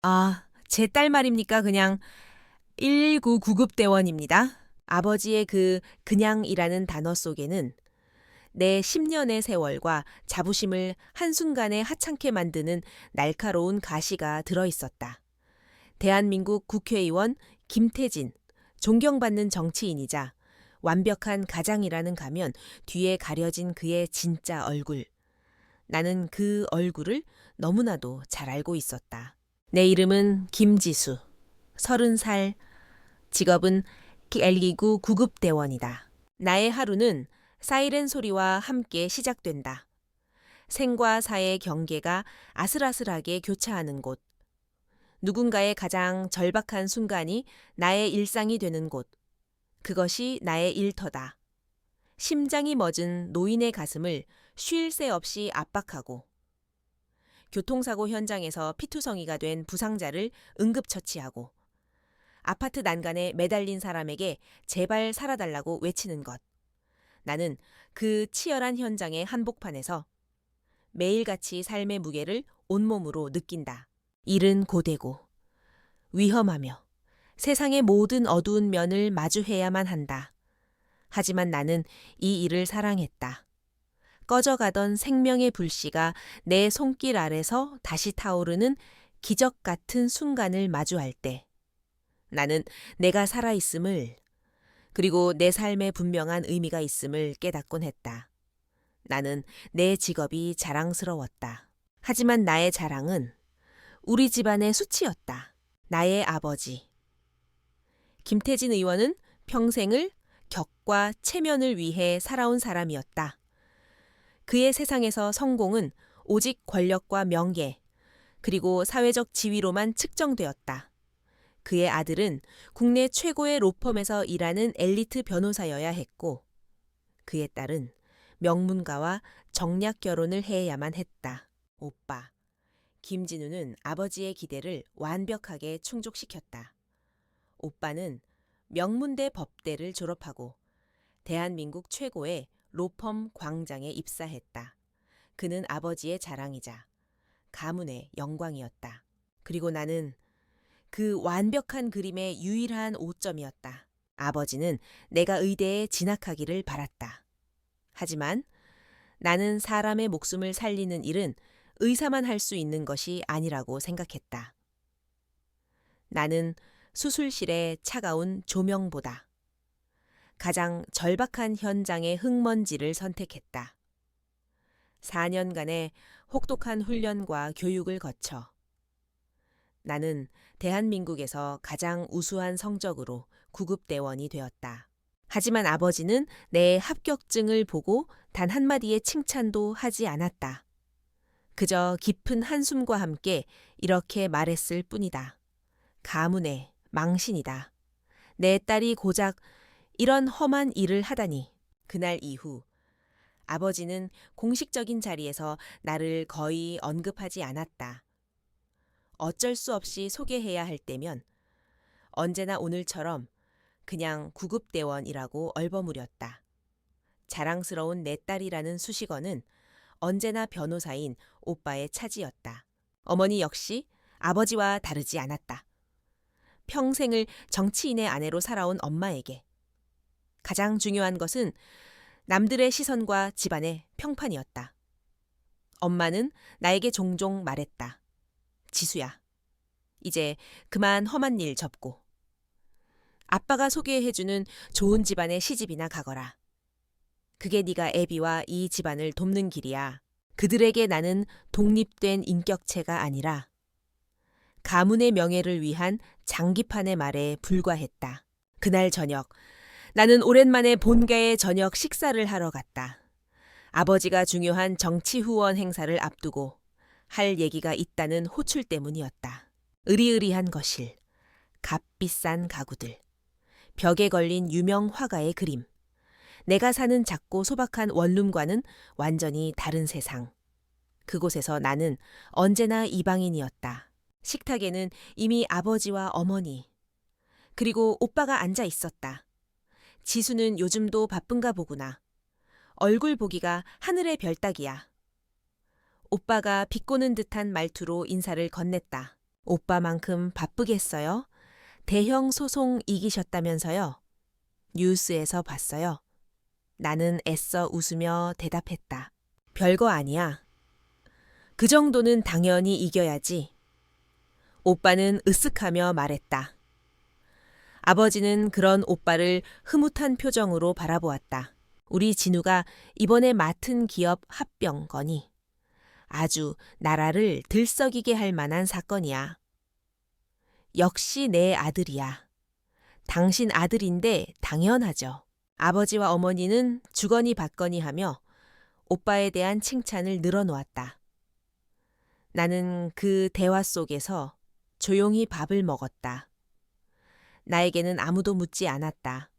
아, 제 딸 말입니까? 그냥 119 구급대원입니다. 아버지의 그 그냥이라는 단어 속에는 내 10년의 세월과 자부심을 한순간에 하찮게 만드는 날카로운 가시가 들어 있었다. 대한민국 국회의원 김태진, 존경받는 정치인이자 완벽한 가장이라는 가면 뒤에 가려진 그의 진짜 얼굴. 나는 그 얼굴을 너무나도 잘 알고 있었다. 내 이름은 김지수, 30살, 직업은 L2구 구급대원이다. 나의 하루는 사이렌 소리와 함께 시작된다. 생과 사의 경계가 아슬아슬하게 교차하는 곳. 누군가의 가장 절박한 순간이 나의 일상이 되는 곳. 그것이 나의 일터다. 심장이 멎은 노인의 가슴을 쉴 새 없이 압박하고 교통사고 현장에서 피투성이가 된 부상자를 응급처치하고 아파트 난간에 매달린 사람에게 제발 살아달라고 외치는 것. 나는 그 치열한 현장의 한복판에서 매일같이 삶의 무게를 온몸으로 느낀다. 일은 고되고 위험하며 세상의 모든 어두운 면을 마주해야만 한다. 하지만 나는 이 일을 사랑했다. 꺼져가던 생명의 불씨가 내 손길 아래서 다시 타오르는 기적 같은 순간을 마주할 때 나는 내가 살아있음을 그리고 내 삶에 분명한 의미가 있음을 깨닫곤 했다. 나는 내 직업이 자랑스러웠다. 하지만 나의 자랑은 우리 집안의 수치였다. 나의 아버지. 김태진 의원은 평생을 격과 체면을 위해 살아온 사람이었다. 그의 세상에서 성공은 오직 권력과 명예, 그리고 사회적 지위로만 측정되었다. 그의 아들은 국내 최고의 로펌에서 일하는 엘리트 변호사여야 했고, 그의 딸은 명문가와 정략 결혼을 해야만 했다. 오빠. 김진우는 아버지의 기대를 완벽하게 충족시켰다. 오빠는 명문대 법대를 졸업하고 대한민국 최고의 로펌 광장에 입사했다. 그는 아버지의 자랑이자 가문의 영광이었다. 그리고 나는 그 완벽한 그림의 유일한 오점이었다. 아버지는 내가 의대에 진학하기를 바랐다. 하지만 나는 사람의 목숨을 살리는 일은 의사만 할 수 있는 것이 아니라고 생각했다. 나는 수술실의 차가운 조명보다 가장 절박한 현장의 흙먼지를 선택했다. 4년간의 혹독한 훈련과 교육을 거쳐 나는 대한민국에서 가장 우수한 성적으로 구급대원이 되었다. 하지만 아버지는 내 합격증을 보고 단 한마디의 칭찬도 하지 않았다. 그저 깊은 한숨과 함께 이렇게 말했을 뿐이다. 가문의 망신이다. 내 딸이 고작 이런 험한 일을 하다니. 그날 이후 아버지는 공식적인 자리에서 나를 거의 언급하지 않았다. 어쩔 수 없이 소개해야 할 때면 언제나 오늘처럼 그냥 구급대원이라고 얼버무렸다. 자랑스러운 내 딸이라는 수식어는 언제나 변호사인 오빠의 차지였다. 어머니 역시 아버지와 다르지 않았다. 평생을 정치인의 아내로 살아온 엄마에게 가장 중요한 것은 남들의 시선과 집안의 평판이었다. 엄마는 나에게 종종 말했다. 지수야, 이제 그만 험한 일 접고 아빠가 소개해주는 좋은 집안에 시집이나 가거라. 그게 네가 애비와 이 집안을 돕는 길이야. 그들에게 나는 독립된 인격체가 아니라 가문의 명예를 위한 장기판의 말에 불과했다. 그날 저녁, 나는 오랜만에 본가에 저녁 식사를 하러 갔다. 아버지가 중요한 정치 후원 행사를 앞두고 할 얘기가 있다는 호출 때문이었다. 으리으리한 거실, 값비싼 가구들, 벽에 걸린 유명 화가의 그림. 내가 사는 작고 소박한 원룸과는 완전히 다른 세상. 그곳에서 나는 언제나 이방인이었다. 식탁에는 이미 아버지와 어머니, 그리고 오빠가 앉아 있었다. 지수는 요즘도 바쁜가 보구나. 얼굴 보기가 하늘의 별 따기야. 오빠가 비꼬는 듯한 말투로 인사를 건넸다. 오빠만큼 바쁘겠어요? 대형 소송 이기셨다면서요? 뉴스에서 봤어요. 나는 애써 웃으며 대답했다. 별거 아니야. 그 정도는 당연히 이겨야지. 오빠는 으쓱하며 말했다. 아버지는 그런 오빠를 흐뭇한 표정으로 바라보았다. 우리 진우가 이번에 맡은 기업 합병 건이 아주 나라를 들썩이게 할 만한 사건이야. 역시 내 아들이야. 당신 아들인데 당연하죠. 아버지와 어머니는 주거니 받거니 하며 오빠에 대한 칭찬을 늘어놓았다. 나는 그 대화 속에서 조용히 밥을 먹었다. 나에게는 아무도 묻지 않았다.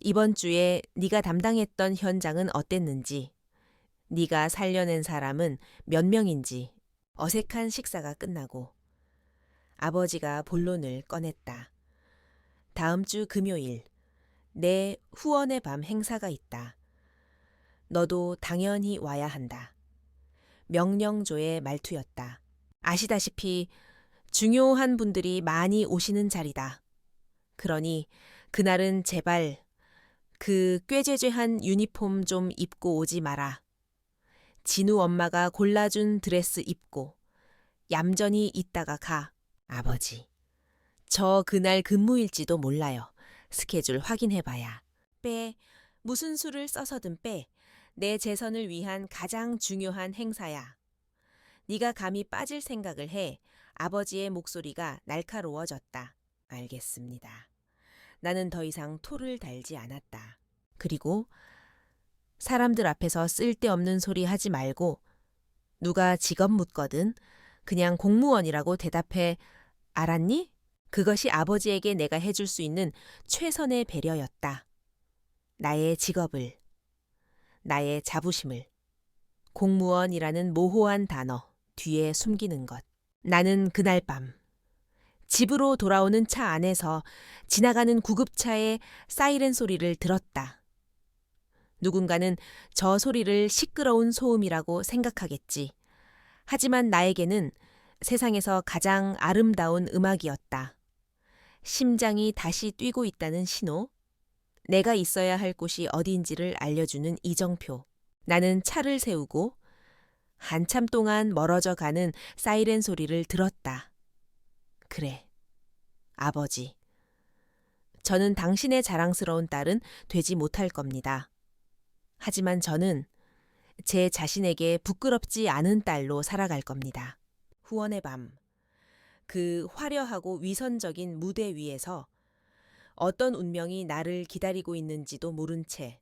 이번 주에 네가 담당했던 현장은 어땠는지, 네가 살려낸 사람은 몇 명인지. 어색한 식사가 끝나고 아버지가 본론을 꺼냈다. 다음 주 금요일 내 후원의 밤 행사가 있다. 너도 당연히 와야 한다. 명령조의 말투였다. 아시다시피 중요한 분들이 많이 오시는 자리다. 그러니 그날은 제발 그 꾀죄죄한 유니폼 좀 입고 오지 마라. 진우 엄마가 골라준 드레스 입고 얌전히 있다가 가. 아버지, 저 그날 근무일지도 몰라요. 스케줄 확인해봐야. 빼. 무슨 수를 써서든 빼. 내 재선을 위한 가장 중요한 행사야. 네가 감히 빠질 생각을 해. 아버지의 목소리가 날카로워졌다. 알겠습니다. 나는 더 이상 토를 달지 않았다. 그리고 사람들 앞에서 쓸데없는 소리 하지 말고 누가 직업 묻거든 그냥 공무원이라고 대답해. 알았니? 그것이 아버지에게 내가 해줄 수 있는 최선의 배려였다. 나의 직업을, 나의 자부심을, 공무원이라는 모호한 단어 뒤에 숨기는 것. 나는 그날 밤 집으로 돌아오는 차 안에서 지나가는 구급차의 사이렌 소리를 들었다. 누군가는 저 소리를 시끄러운 소음이라고 생각하겠지. 하지만 나에게는 세상에서 가장 아름다운 음악이었다. 심장이 다시 뛰고 있다는 신호, 내가 있어야 할 곳이 어디인지를 알려주는 이정표. 나는 차를 세우고 한참 동안 멀어져 가는 사이렌 소리를 들었다. 그래, 아버지. 저는 당신의 자랑스러운 딸은 되지 못할 겁니다. 하지만 저는 제 자신에게 부끄럽지 않은 딸로 살아갈 겁니다. 후원의 밤, 그 화려하고 위선적인 무대 위에서 어떤 운명이 나를 기다리고 있는지도 모른 채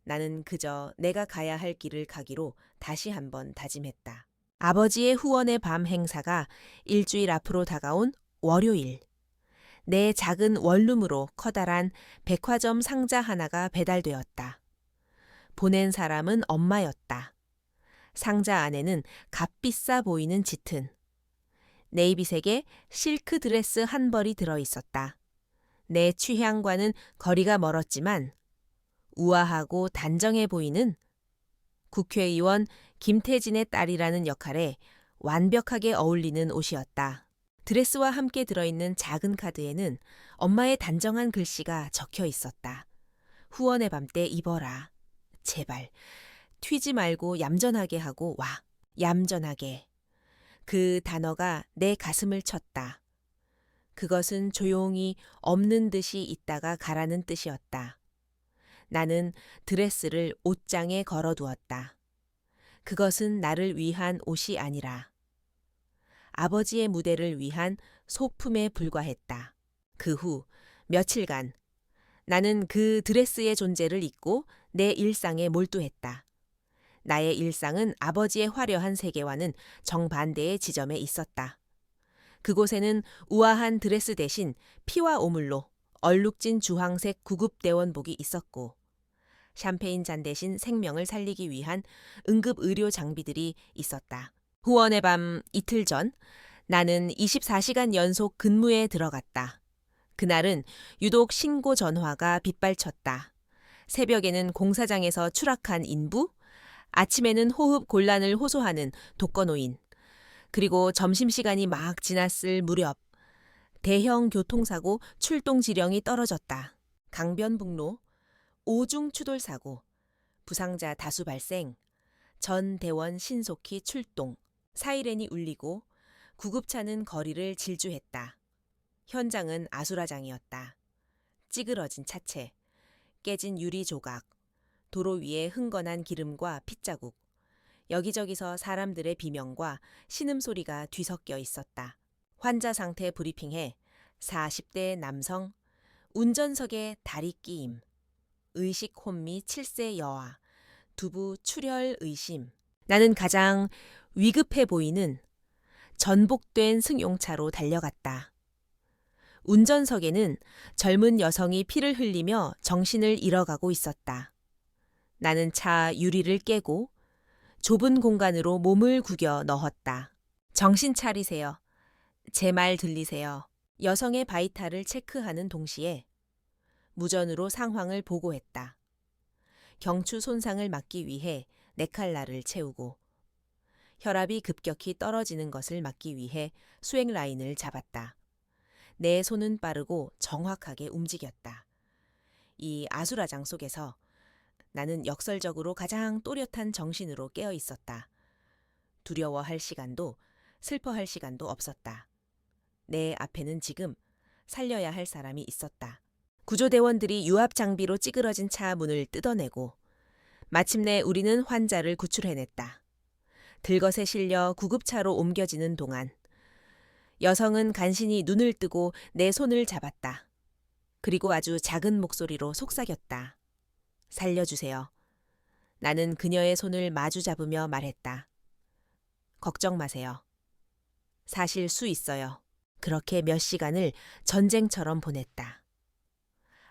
나는 그저 내가 가야 할 길을 가기로 다시 한번 다짐했다. 아버지의 후원의 밤 행사가 일주일 앞으로 다가온 월요일. 내 작은 원룸으로 커다란 백화점 상자 하나가 배달되었다. 보낸 사람은 엄마였다. 상자 안에는 값비싸 보이는 짙은 네이비색의 실크 드레스 한 벌이 들어있었다. 내 취향과는 거리가 멀었지만 우아하고 단정해 보이는 국회의원 김태진의 딸이라는 역할에 완벽하게 어울리는 옷이었다. 드레스와 함께 들어있는 작은 카드에는 엄마의 단정한 글씨가 적혀 있었다. 후원의 밤 때 입어라. 제발 튀지 말고 얌전하게 하고 와. 얌전하게. 그 단어가 내 가슴을 쳤다. 그것은 조용히 없는 듯이 있다가 가라는 뜻이었다. 나는 드레스를 옷장에 걸어두었다. 그것은 나를 위한 옷이 아니라 아버지의 무대를 위한 소품에 불과했다. 그 후 며칠간 나는 그 드레스의 존재를 잊고 내 일상에 몰두했다. 나의 일상은 아버지의 화려한 세계와는 정반대의 지점에 있었다. 그곳에는 우아한 드레스 대신 피와 오물로 얼룩진 주황색 구급대원복이 있었고 샴페인 잔 대신 생명을 살리기 위한 응급 의료 장비들이 있었다. 후원의 밤 이틀 전 나는 24시간 연속 근무에 들어갔다. 그날은 유독 신고 전화가 빗발쳤다. 새벽에는 공사장에서 추락한 인부, 아침에는 호흡 곤란을 호소하는 독거노인, 그리고 점심시간이 막 지났을 무렵 대형 교통사고 출동 지령이 떨어졌다. 강변북로 오중 추돌사고, 부상자 다수 발생, 전 대원 신속히 출동, 사이렌이 울리고 구급차는 거리를 질주했다. 현장은 아수라장이었다. 찌그러진 차체, 깨진 유리 조각, 도로 위에 흥건한 기름과 핏자국, 여기저기서 사람들의 비명과 신음소리가 뒤섞여 있었다. 환자 상태 브리핑해 40대 남성, 운전석에 다리 끼임, 의식 혼미 7세 여아, 두부 출혈 의심. 나는 가장 위급해 보이는 전복된 승용차로 달려갔다. 운전석에는 젊은 여성이 피를 흘리며 정신을 잃어가고 있었다. 나는 차 유리를 깨고 좁은 공간으로 몸을 구겨 넣었다. 정신 차리세요. 제 말 들리세요. 여성의 바이탈을 체크하는 동시에 무전으로 상황을 보고했다. 경추 손상을 막기 위해 네칼라를 채우고 혈압이 급격히 떨어지는 것을 막기 위해 수행 라인을 잡았다. 내 손은 빠르고 정확하게 움직였다. 이 아수라장 속에서 나는 역설적으로 가장 또렷한 정신으로 깨어 있었다. 두려워할 시간도 슬퍼할 시간도 없었다. 내 앞에는 지금 살려야 할 사람이 있었다. 구조대원들이 유압 장비로 찌그러진 차 문을 뜯어내고 마침내 우리는 환자를 구출해냈다. 들것에 실려 구급차로 옮겨지는 동안 여성은 간신히 눈을 뜨고 내 손을 잡았다. 그리고 아주 작은 목소리로 속삭였다. 살려주세요. 나는 그녀의 손을 마주 잡으며 말했다. 걱정 마세요. 사실 수 있어요. 그렇게 몇 시간을 전쟁처럼 보냈다.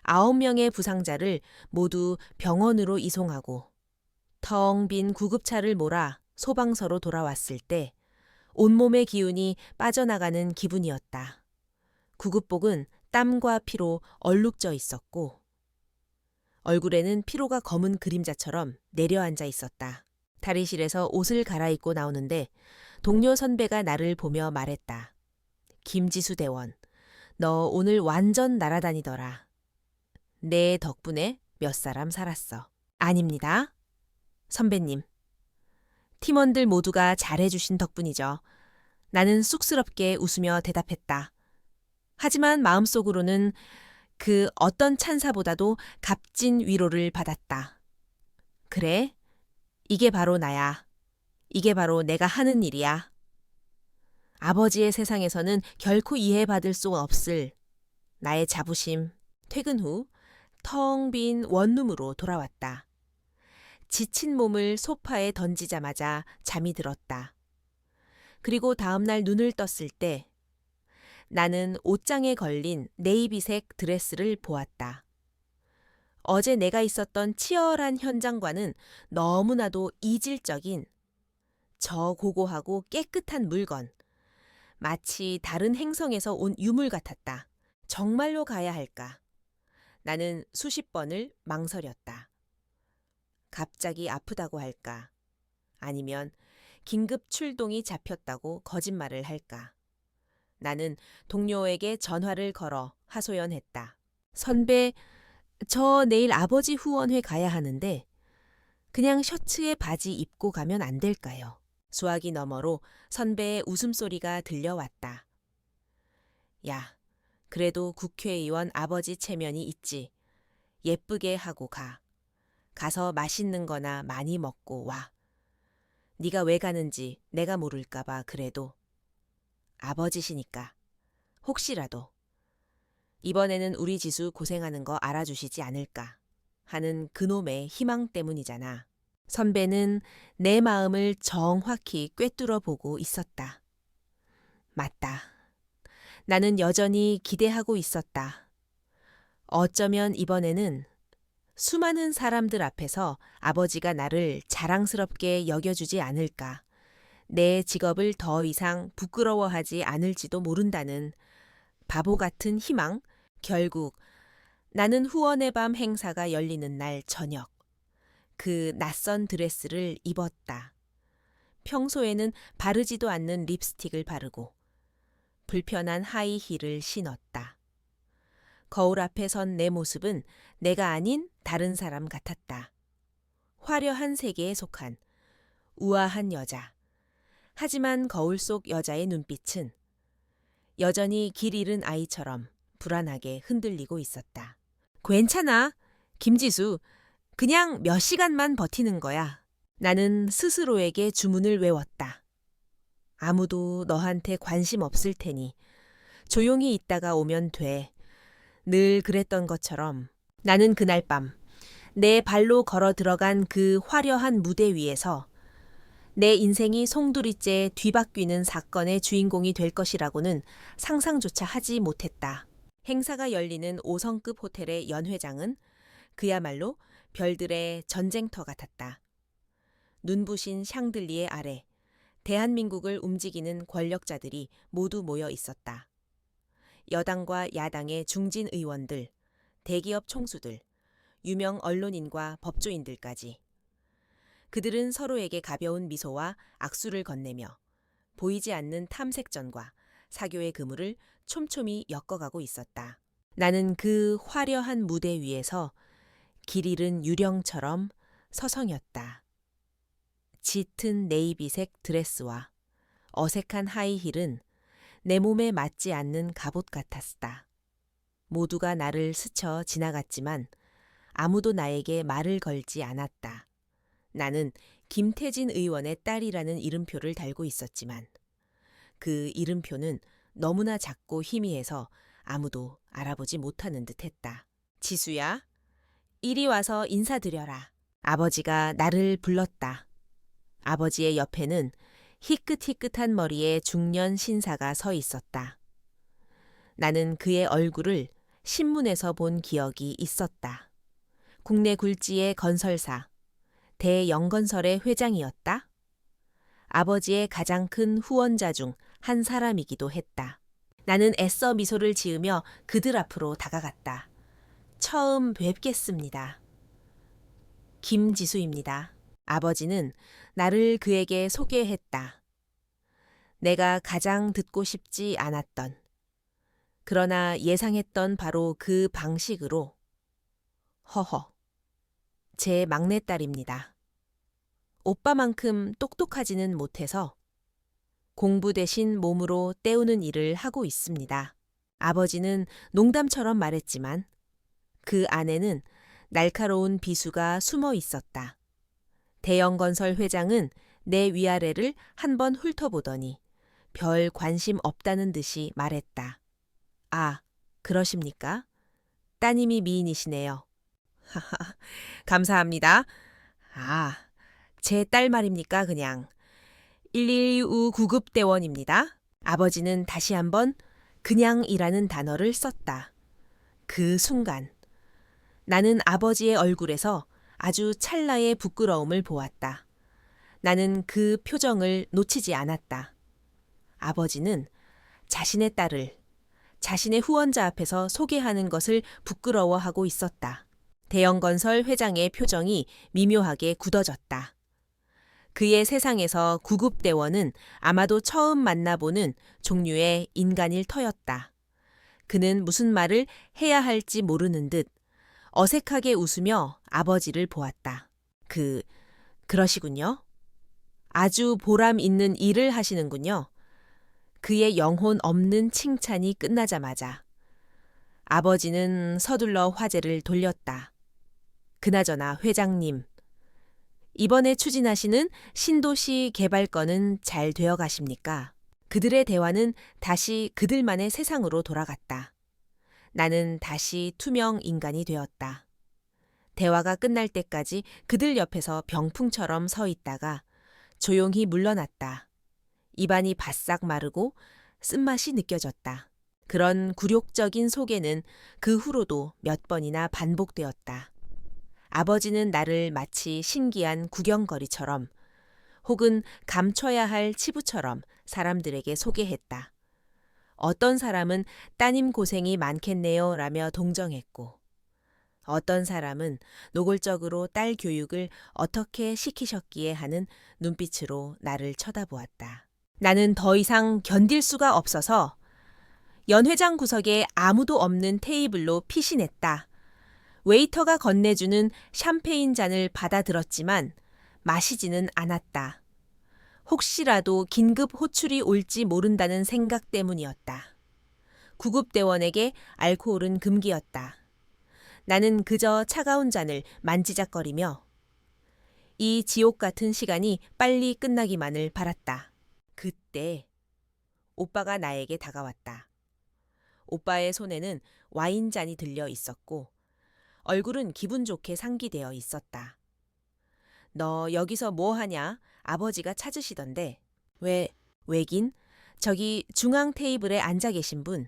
9명의 부상자를 모두 병원으로 이송하고 텅 빈 구급차를 몰아 소방서로 돌아왔을 때 온몸의 기운이 빠져나가는 기분이었다. 구급복은 땀과 피로 얼룩져 있었고 얼굴에는 피로가 검은 그림자처럼 내려앉아 있었다. 탈의실에서 옷을 갈아입고 나오는데 동료 선배가 나를 보며 말했다. 김지수 대원, 너 오늘 완전 날아다니더라. 내 덕분에 몇 사람 살았어. 아닙니다. 선배님. 팀원들 모두가 잘해주신 덕분이죠. 나는 쑥스럽게 웃으며 대답했다. 하지만 마음속으로는 그 어떤 찬사보다도 값진 위로를 받았다. 그래? 이게 바로 나야. 이게 바로 내가 하는 일이야. 아버지의 세상에서는 결코 이해받을 수 없을 나의 자부심. 퇴근 후 텅 빈 원룸으로 돌아왔다. 지친 몸을 소파에 던지자마자 잠이 들었다. 그리고 다음날 눈을 떴을 때 나는 옷장에 걸린 네이비색 드레스를 보았다. 어제 내가 있었던 치열한 현장과는 너무나도 이질적인 저 고고하고 깨끗한 물건, 마치 다른 행성에서 온 유물 같았다. 정말로 가야 할까? 나는 수십 번을 망설였다. 갑자기 아프다고 할까? 아니면 긴급 출동이 잡혔다고 거짓말을 할까? 나는 동료에게 전화를 걸어 하소연했다. 선배, 저 내일 아버지 후원회 가야 하는데 그냥 셔츠에 바지 입고 가면 안 될까요? 수화기 너머로 선배의 웃음소리가 들려왔다. 야, 그래도 국회의원 아버지 체면이 있지. 예쁘게 하고 가. 가서 맛있는 거나 많이 먹고 와. 네가 왜 가는지 내가 모를까 봐 그래도. 아버지시니까. 혹시라도. 이번에는 우리 지수 고생하는 거 알아주시지 않을까 하는 그놈의 희망 때문이잖아. 선배는 내 마음을 정확히 꿰뚫어 보고 있었다. 맞다. 나는 여전히 기대하고 있었다. 어쩌면 이번에는 수많은 사람들 앞에서 아버지가 나를 자랑스럽게 여겨주지 않을까. 내 직업을 더 이상 부끄러워하지 않을지도 모른다는 바보 같은 희망. 결국 나는 후원의 밤 행사가 열리는 날 저녁 그 낯선 드레스를 입었다. 평소에는 바르지도 않는 립스틱을 바르고 불편한 하이힐을 신었다. 거울 앞에 선 내 모습은 내가 아닌 다른 사람 같았다. 화려한 세계에 속한 우아한 여자. 하지만 거울 속 여자의 눈빛은 여전히 길 잃은 아이처럼 불안하게 흔들리고 있었다. 괜찮아, 김지수. 그냥 몇 시간만 버티는 거야. 나는 스스로에게 주문을 외웠다. 아무도 너한테 관심 없을 테니 조용히 있다가 오면 돼. 늘 그랬던 것처럼 나는 그날 밤 내 발로 걸어 들어간 그 화려한 무대 위에서 내 인생이 송두리째 뒤바뀌는 사건의 주인공이 될 것이라고는 상상조차 하지 못했다. 행사가 열리는 5성급 호텔의 연회장은 그야말로 별들의 전쟁터 같았다. 눈부신 샹들리에 아래 대한민국을 움직이는 권력자들이 모두 모여 있었다. 여당과 야당의 중진 의원들, 대기업 총수들, 유명 언론인과 법조인들까지. 그들은 서로에게 가벼운 미소와 악수를 건네며 보이지 않는 탐색전과 사교의 그물을 촘촘히 엮어가고 있었다. 나는 그 화려한 무대 위에서 길 잃은 유령처럼 서성였다. 짙은 네이비색 드레스와 어색한 하이힐은 내 몸에 맞지 않는 갑옷 같았다. 모두가 나를 스쳐 지나갔지만 아무도 나에게 말을 걸지 않았다. 나는 김태진 의원의 딸이라는 이름표를 달고 있었지만 그 이름표는 너무나 작고 희미해서 아무도 알아보지 못하는 듯했다. 지수야, 이리 와서 인사드려라. 아버지가 나를 불렀다. 아버지의 옆에는 희끗희끗한 머리의 중년 신사가 서 있었다. 나는 그의 얼굴을 신문에서 본 기억이 있었다. 국내 굴지의 건설사, 대영건설의 회장이었다. 아버지의 가장 큰 후원자 중 한 사람이기도 했다. 나는 애써 미소를 지으며 그들 앞으로 다가갔다. 처음 뵙겠습니다. 김지수입니다. 아버지는 나를 그에게 소개했다. 내가 가장 듣고 싶지 않았던, 그러나 예상했던 바로 그 방식으로 허허, 제 막내딸입니다. 오빠만큼 똑똑하지는 못해서 공부 대신 몸으로 때우는 일을 하고 있습니다. 아버지는 농담처럼 말했지만 그 안에는 날카로운 비수가 숨어 있었다. 대영건설 회장은 내 위아래를 한번 훑어보더니 별 관심 없다는 듯이 말했다. 아, 그러십니까? 따님이 미인이시네요. 하하, 감사합니다. 아, 제 딸 말입니까, 그냥. 112우 구급대원입니다. 아버지는 다시 한번 그냥이라는 단어를 썼다. 그 순간 나는 아버지의 얼굴에서 아주 찰나의 부끄러움을 보았다. 나는 그 표정을 놓치지 않았다. 아버지는 자신의 딸을 자신의 후원자 앞에서 소개하는 것을 부끄러워하고 있었다. 대영건설 회장의 표정이 미묘하게 굳어졌다. 그의 세상에서 구급대원은 아마도 처음 만나보는 종류의 인간일 터였다. 그는 무슨 말을 해야 할지 모르는 듯 어색하게 웃으며 아버지를 보았다. 그러시군요. 아주 보람 있는 일을 하시는군요. 그의 영혼 없는 칭찬이 끝나자마자 아버지는 서둘러 화제를 돌렸다. 그나저나 회장님, 이번에 추진하시는 신도시 개발건은 잘 되어 가십니까? 그들의 대화는 다시 그들만의 세상으로 돌아갔다. 나는 다시 투명 인간이 되었다. 대화가 끝날 때까지 그들 옆에서 병풍처럼 서 있다가 조용히 물러났다. 입안이 바싹 마르고 쓴맛이 느껴졌다. 그런 굴욕적인 소개는 그 후로도 몇 번이나 반복되었다. 아버지는 나를 마치 신기한 구경거리처럼 혹은 감춰야 할 치부처럼 사람들에게 소개했다. 어떤 사람은 따님 고생이 많겠네요 라며 동정했고 어떤 사람은 노골적으로 딸 교육을 어떻게 시키셨기에 하는 눈빛으로 나를 쳐다보았다. 나는 더 이상 견딜 수가 없어서 연회장 구석에 아무도 없는 테이블로 피신했다. 웨이터가 건네주는 샴페인 잔을 받아들었지만 마시지는 않았다. 혹시라도 긴급 호출이 올지 모른다는 생각 때문이었다. 구급대원에게 알코올은 금기였다. 나는 그저 차가운 잔을 만지작거리며 이 지옥 같은 시간이 빨리 끝나기만을 바랐다. 그때 오빠가 나에게 다가왔다. 오빠의 손에는 와인잔이 들려 있었고 얼굴은 기분 좋게 상기되어 있었다. 너 여기서 뭐 하냐? 아버지가 찾으시던데. 왜긴? 저기 중앙 테이블에 앉아 계신 분.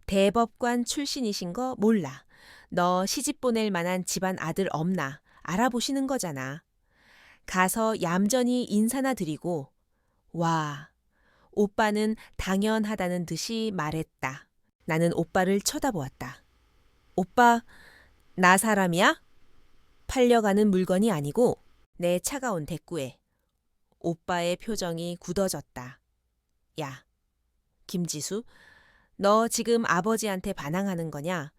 대법관 출신이신 거 몰라. 너 시집 보낼 만한 집안 아들 없나? 알아보시는 거잖아. 가서 얌전히 인사나 드리고. 와, 오빠는 당연하다는 듯이 말했다. 나는 오빠를 쳐다보았다. 오빠, 나 사람이야? 팔려가는 물건이 아니고 내 차가운 대꾸에 오빠의 표정이 굳어졌다. 야, 김지수, 너 지금 아버지한테 반항하는 거냐?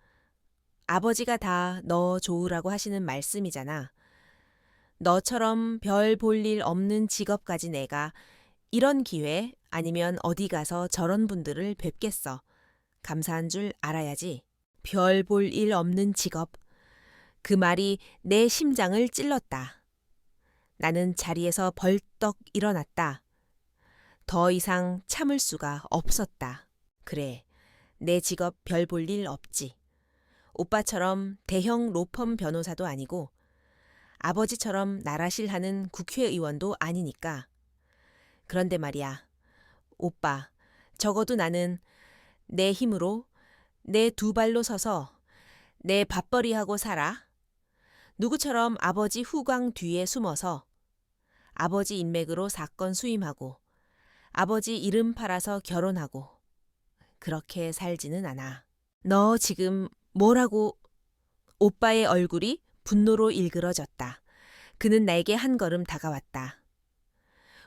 아버지가 다 너 좋으라고 하시는 말씀이잖아. 너처럼 별 볼 일 없는 직업 가진 애가 이런 기회 아니면 어디 가서 저런 분들을 뵙겠어. 감사한 줄 알아야지. 별 볼 일 없는 직업. 그 말이 내 심장을 찔렀다. 나는 자리에서 벌떡 일어났다. 더 이상 참을 수가 없었다. 그래, 내 직업 별 볼 일 없지. 오빠처럼 대형 로펌 변호사도 아니고 아버지처럼 나라실하는 국회의원도 아니니까. 그런데 말이야, 오빠, 적어도 나는 내 힘으로 내 두 발로 서서 내 밥벌이하고 살아. 누구처럼 아버지 후광 뒤에 숨어서 아버지 인맥으로 사건 수임하고 아버지 이름 팔아서 결혼하고 그렇게 살지는 않아. 너 지금 뭐라고? 오빠의 얼굴이 분노로 일그러졌다. 그는 나에게 한 걸음 다가왔다.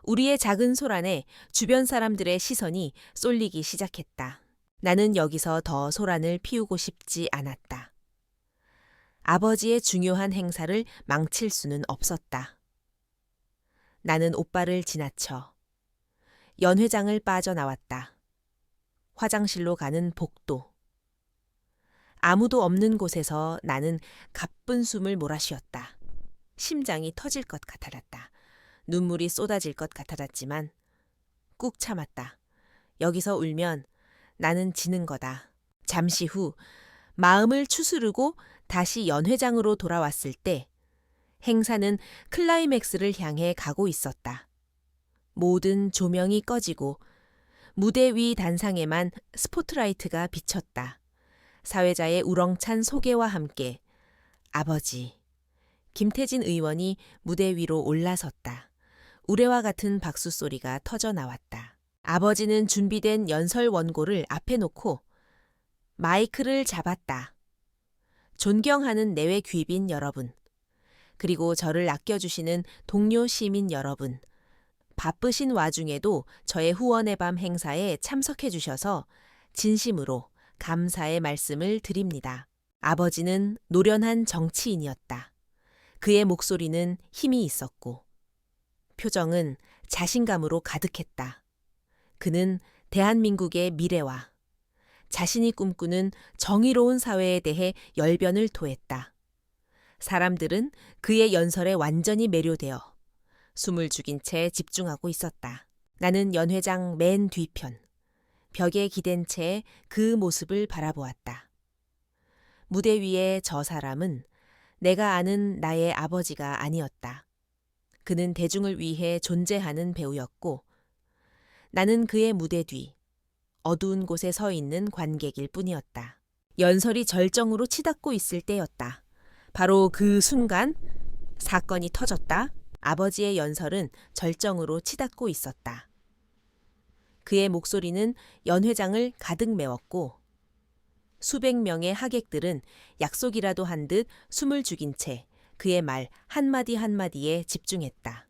우리의 작은 소란에 주변 사람들의 시선이 쏠리기 시작했다. 나는 여기서 더 소란을 피우고 싶지 않았다. 아버지의 중요한 행사를 망칠 수는 없었다. 나는 오빠를 지나쳐 연회장을 빠져나왔다. 화장실로 가는 복도. 아무도 없는 곳에서 나는 가쁜 숨을 몰아쉬었다. 심장이 터질 것 같아졌다. 눈물이 쏟아질 것 같아졌지만 꾹 참았다. 여기서 울면 나는 지는 거다. 잠시 후 마음을 추스르고 다시 연회장으로 돌아왔을 때 행사는 클라이맥스를 향해 가고 있었다. 모든 조명이 꺼지고 무대 위 단상에만 스포트라이트가 비쳤다. 사회자의 우렁찬 소개와 함께 아버지, 김태진 의원이 무대 위로 올라섰다. 우레와 같은 박수 소리가 터져 나왔다. 아버지는 준비된 연설 원고를 앞에 놓고 마이크를 잡았다. 존경하는 내외 귀빈 여러분, 그리고 저를 아껴주시는 동료 시민 여러분, 바쁘신 와중에도 저의 후원의 밤 행사에 참석해 주셔서 진심으로 감사의 말씀을 드립니다. 아버지는 노련한 정치인이었다. 그의 목소리는 힘이 있었고 표정은 자신감으로 가득했다. 그는 대한민국의 미래와 자신이 꿈꾸는 정의로운 사회에 대해 열변을 토했다. 사람들은 그의 연설에 완전히 매료되어 숨을 죽인 채 집중하고 있었다. 나는 연회장 맨 뒤편, 벽에 기댄 채 그 모습을 바라보았다. 무대 위에 저 사람은 내가 아는 나의 아버지가 아니었다. 그는 대중을 위해 존재하는 배우였고 나는 그의 무대 뒤, 어두운 곳에 서 있는 관객일 뿐이었다. 연설이 절정으로 치닫고 있을 때였다. 바로 그 순간 사건이 터졌다. 아버지의 연설은 절정으로 치닫고 있었다. 그의 목소리는 연회장을 가득 메웠고 수백 명의 하객들은 약속이라도 한 듯 숨을 죽인 채 그의 말 한마디 한마디에 집중했다.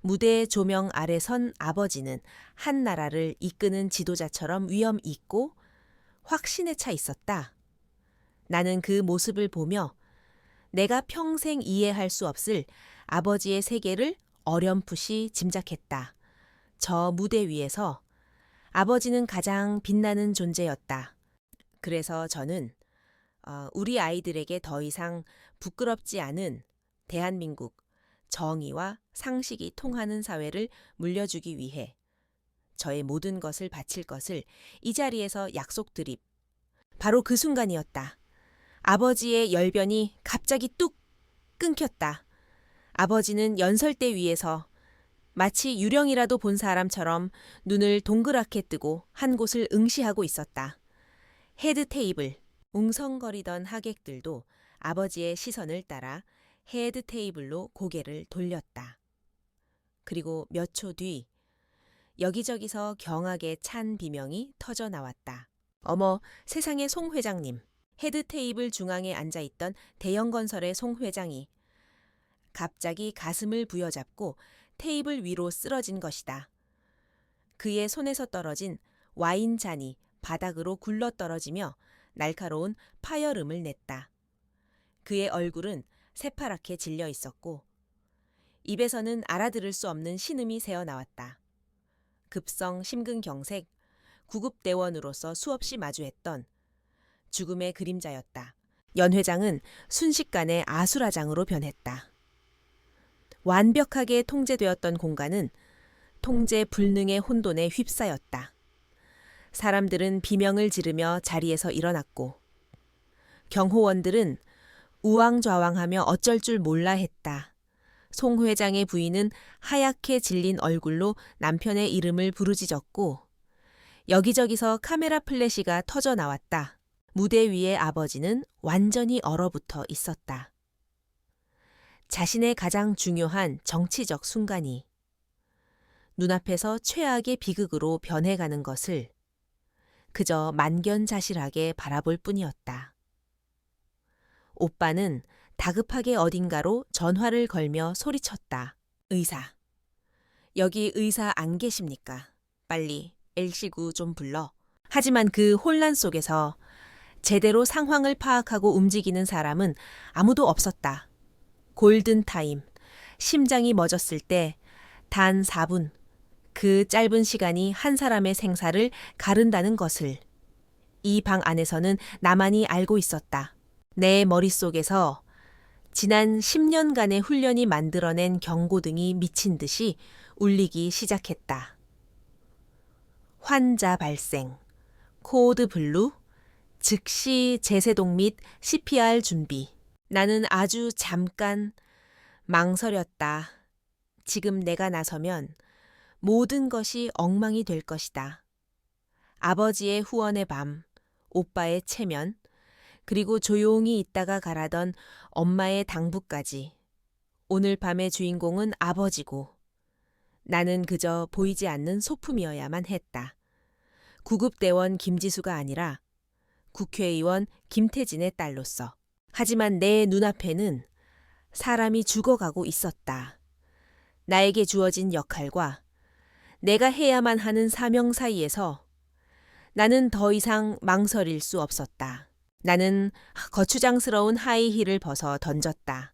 무대의 조명 아래 선 아버지는 한 나라를 이끄는 지도자처럼 위엄 있고 확신에 차 있었다. 나는 그 모습을 보며 내가 평생 이해할 수 없을 아버지의 세계를 어렴풋이 짐작했다. 저 무대 위에서 아버지는 가장 빛나는 존재였다. 그래서 저는 우리 아이들에게 더 이상 부끄럽지 않은 대한민국 정의와 상식이 통하는 사회를 물려주기 위해 저의 모든 것을 바칠 것을 이 자리에서 약속드립. 바로 그 순간이었다. 아버지의 열변이 갑자기 뚝 끊겼다. 아버지는 연설대 위에서 마치 유령이라도 본 사람처럼 눈을 동그랗게 뜨고 한 곳을 응시하고 있었다. 헤드 테이블. 웅성거리던 하객들도 아버지의 시선을 따라 헤드 테이블로 고개를 돌렸다. 그리고 몇 초 뒤 여기저기서 경악에 찬 비명이 터져 나왔다. 어머, 세상에 송 회장님. 헤드 테이블 중앙에 앉아있던 대형건설의 송 회장이 갑자기 가슴을 부여잡고 테이블 위로 쓰러진 것이다. 그의 손에서 떨어진 와인 잔이 바닥으로 굴러떨어지며 날카로운 파열음을 냈다. 그의 얼굴은 새파랗게 질려 있었고 입에서는 알아들을 수 없는 신음이 새어나왔다. 급성 심근경색, 구급대원으로서 수없이 마주했던 죽음의 그림자였다. 연 회장은 순식간에 아수라장으로 변했다. 완벽하게 통제되었던 공간은 통제 불능의 혼돈에 휩싸였다. 사람들은 비명을 지르며 자리에서 일어났고 경호원들은 우왕좌왕하며 어쩔 줄 몰라 했다. 송 회장의 부인은 하얗게 질린 얼굴로 남편의 이름을 부르짖었고 여기저기서 카메라 플래시가 터져 나왔다. 무대 위의 아버지는 완전히 얼어붙어 있었다. 자신의 가장 중요한 정치적 순간이 눈앞에서 최악의 비극으로 변해가는 것을 그저 만견자실하게 바라볼 뿐이었다. 오빠는 다급하게 어딘가로 전화를 걸며 소리쳤다. 의사. 여기 의사 안 계십니까? 빨리 L시구 좀 불러. 하지만 그 혼란 속에서 제대로 상황을 파악하고 움직이는 사람은 아무도 없었다. 골든타임, 심장이 멎었을 때 단 4분, 그 짧은 시간이 한 사람의 생사를 가른다는 것을 이 방 안에서는 나만이 알고 있었다. 내 머릿속에서 지난 10년간의 훈련이 만들어낸 경고등이 미친 듯이 울리기 시작했다. 환자 발생, 코드 블루, 즉시 제세동 및 CPR 준비. 나는 아주 잠깐 망설였다. 지금 내가 나서면 모든 것이 엉망이 될 것이다. 아버지의 후원의 밤, 오빠의 체면, 그리고 조용히 있다가 가라던 엄마의 당부까지. 오늘 밤의 주인공은 아버지고 나는 그저 보이지 않는 소품이어야만 했다. 구급대원 김지수가 아니라 국회의원 김태진의 딸로서. 하지만 내 눈앞에는 사람이 죽어가고 있었다. 나에게 주어진 역할과 내가 해야만 하는 사명 사이에서 나는 더 이상 망설일 수 없었다. 나는 거추장스러운 하이힐을 벗어 던졌다.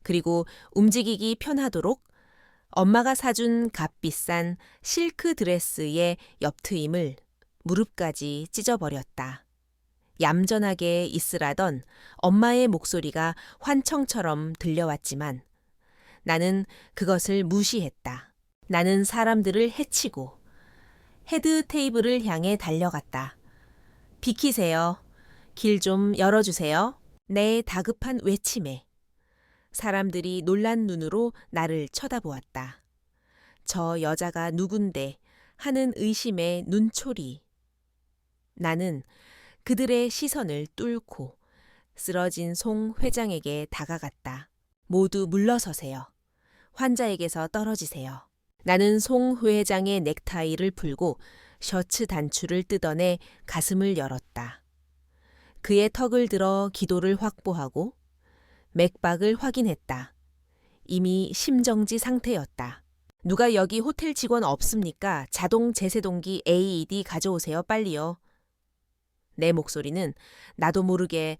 그리고 움직이기 편하도록 엄마가 사준 값비싼 실크 드레스의 옆트임을 무릎까지 찢어버렸다. 얌전하게 있으라던 엄마의 목소리가 환청처럼 들려왔지만 나는 그것을 무시했다. 나는 사람들을 해치고 헤드 테이블을 향해 달려갔다. 비키세요. 길 좀 열어주세요. 내 다급한 외침에 사람들이 놀란 눈으로 나를 쳐다보았다. 저 여자가 누군데 하는 의심의 눈초리. 나는 그들의 시선을 뚫고 쓰러진 송 회장에게 다가갔다. 모두 물러서세요. 환자에게서 떨어지세요. 나는 송 회장의 넥타이를 풀고 셔츠 단추를 뜯어내 가슴을 열었다. 그의 턱을 들어 기도를 확보하고 맥박을 확인했다. 이미 심정지 상태였다. 누가 여기 호텔 직원 없습니까? 자동 제세동기 AED 가져오세요. 빨리요. 내 목소리는 나도 모르게